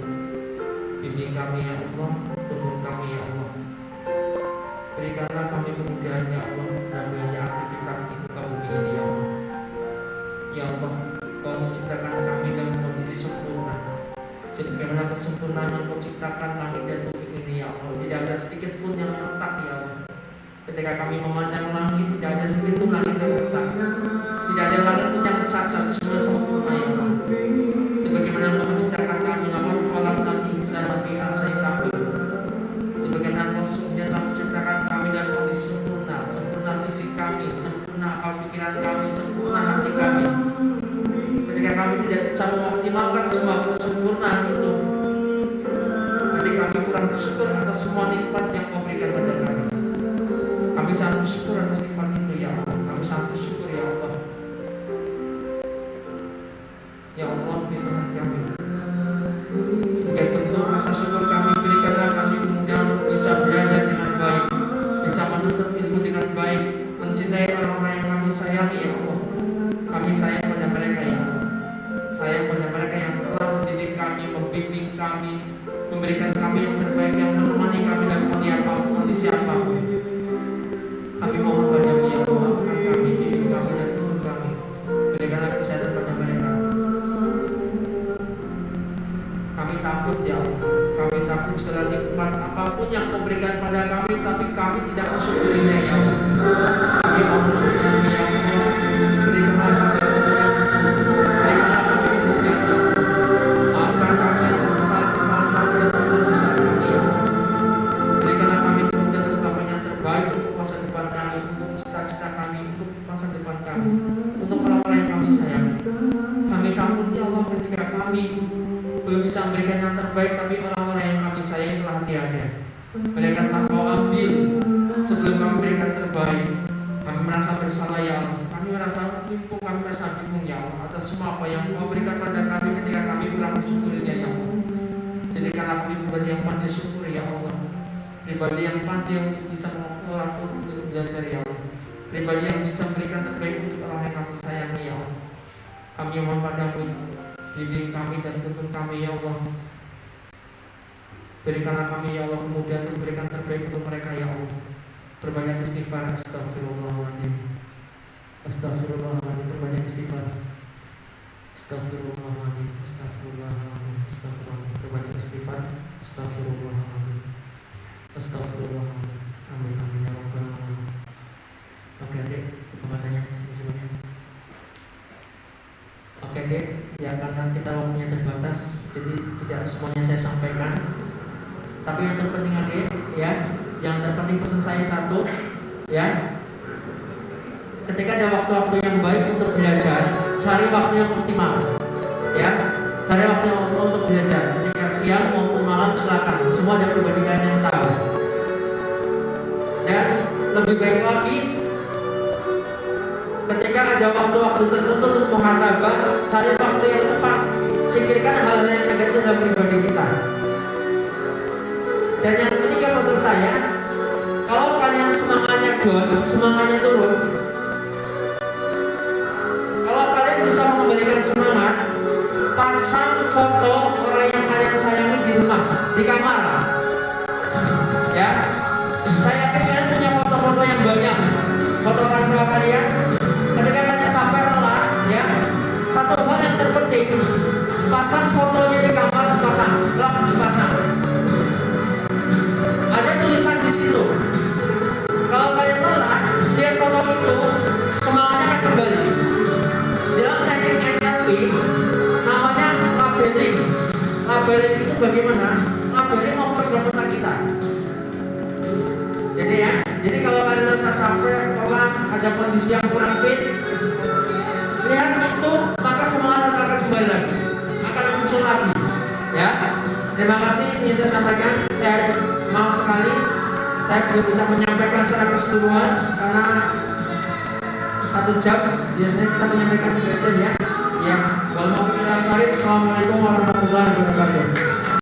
Bimbing kami ya Allah, tuntun kami ya Allah. Berikanlah kami kemudahan ya Allah dalam banyak aktivitas di muka bumi ini ya Allah. Ya Allah, Kau menciptakan kami dalam kondisi sempurna, sebagaimana kesempurnaan yang Kau ciptakan langit dan bumi ini ya Allah. Tidak ada sedikit pun yang retak ya Allah. Ketika kami memandang langit, tidak ada sedikit pun langit yang retak. Tidak ada langit pun yang cacat, semua sempurna ya Allah. Sebagaimana Kau menciptakan kami, laqad khalaqnal insana fi ahsani taqwim. Sebagaimana Kau telah menciptakan kami dalam kondisi sempurna, sempurna fisik kami, sempurna akal pikiran kami, sempurna hati kami. Ketika kami tidak bisa mengoptimalkan semua kesempurnaan itu, ketika kami kurang bersyukur atas semua nikmat yang Kau berikan pada kami. Kami sangat bersyukur atas nikmat itu ya Allah. Kami sangat bersyukur ya Allah. Ya Allah, ya Tuhan kami, sebagai bentuk rasa syukur kami, berikanlah kami kemudahan untuk bisa belajar dengan baik, bisa menuntut ilmu dengan baik, mencintai orang-orang yang kami sayangi ya Allah. Kami sayang pada mereka ya Allah. Sayang pada mereka yang telah mendidik kami, membimbing kami, memberikan kami yang terbaik, yang menemani kami dalam kondisi apapun. Kami mohon padamu ya Allah, maafkan kami, bimbing kami dan tuntun kami. Berikanlah kesehatan pada mereka. Kami takut ya Allah. Kami takut segala nikmat apapun yang Kau berikan pada kami, tapi kami tidak mensyukurinya ya Allah. Kami mohon padamu ya Allah. Berikanlah kami kemuliaan. Berikanlah kami kemuliaan ya Allah. Maafkan kami atas kesalahan kami dan dosa-dosa kami ya Allah. Berikanlah kami kemudian untuk yang terbaik untuk masa depan kami, untuk cita-cita kami, untuk masa depan kami, untuk orang-orang yang kami sayangi. Kami takut ya Allah ketika kami belum bisa memberikan yang terbaik, tapi orang-orang yang kami sayangi telah tiada. Mereka telah Kau ambil sebelum kami berikan terbaik. Kami merasa bersalah ya Allah. Kami merasa lumpuh, kami merasa bingung ya Allah atas semua apa yang Kau berikan pada kami ketika kami kurang mensyukurinya ya Allah. Jadikanlah kami pribadi yang pandai syukur ya Allah. Pribadi yang pandai untuk bisa mengukur untuk belajar ya Allah. Pribadi yang bisa memberikan terbaik untuk orang yang kami sayangi ya Allah. Kami mohon padamu Bimbing kami dan tuntun kami ya Allah. Berikanlah kami ya Allah kemudahan untuk berikan terbaik untuk mereka ya Allah. Berbanyak istighfar. Astagfirullahaladzim. Astagfirullahaladzim. Berbanyak istighfar. Astagfirullahaladzim. Astagfirullahaladzim. Astagfirullahaladzim. Berbanyak istighfar. Astagfirullahaladzim. Astagfirullahaladzim. Amin amin ya rabbal alamin. Oke adik, apa tanya semuanya? Oke adik, ya karena kita waktunya terbatas, jadi tidak semuanya saya sampaikan. Tapi yang terpenting adik, ya, yang terpenting pesan saya satu, ya. Ketika ada waktu-waktu yang baik untuk belajar, cari waktu yang optimal, ya. Cari waktu yang optimal untuk belajar. Ketika siang maupun malam silakan, semua ada perbandingan yang tahu. Dan lebih baik lagi, ketika ada waktu-waktu tertentu untuk muhasabah, cari waktu yang tepat. Singkirkan hal-hal yang negatif dalam pribadi kita. Dan yang ketiga pesan saya, kalau kalian semangatnya down, semangatnya turun, kalau kalian bisa mengembalikan semangat, pasang foto orang yang kalian sayangi di rumah, di kamar. Ya, saya yakin kalian punya foto-foto yang banyak, foto orang tua kalian. Ketika kalian capek lelah, ya, satu hal yang terpenting, pasang fotonya di kamar, dipasang. Ada tulisan di situ. Kalau kalian lelah, lihat foto itu, semangatnya akan kembali. Dalam teknik NLP, namanya labeling. Labeling itu bagaimana? Labeling memperkuat otak kita. Jadi ya, jadi kalau kalian merasa capek, lelah, ada kondisi yang kurang fit, lihat itu, maka semangat akan kembali lagi, akan muncul lagi. Ya, terima kasih. Ini saya sampaikan. Saya maaf sekali, saya belum bisa menyampaikan secara keseluruhan karena 1 jam. Biasanya kita menyampaikan 3 jam ya. Ya, wassalamualaikum warahmatullahi wabarakatuh.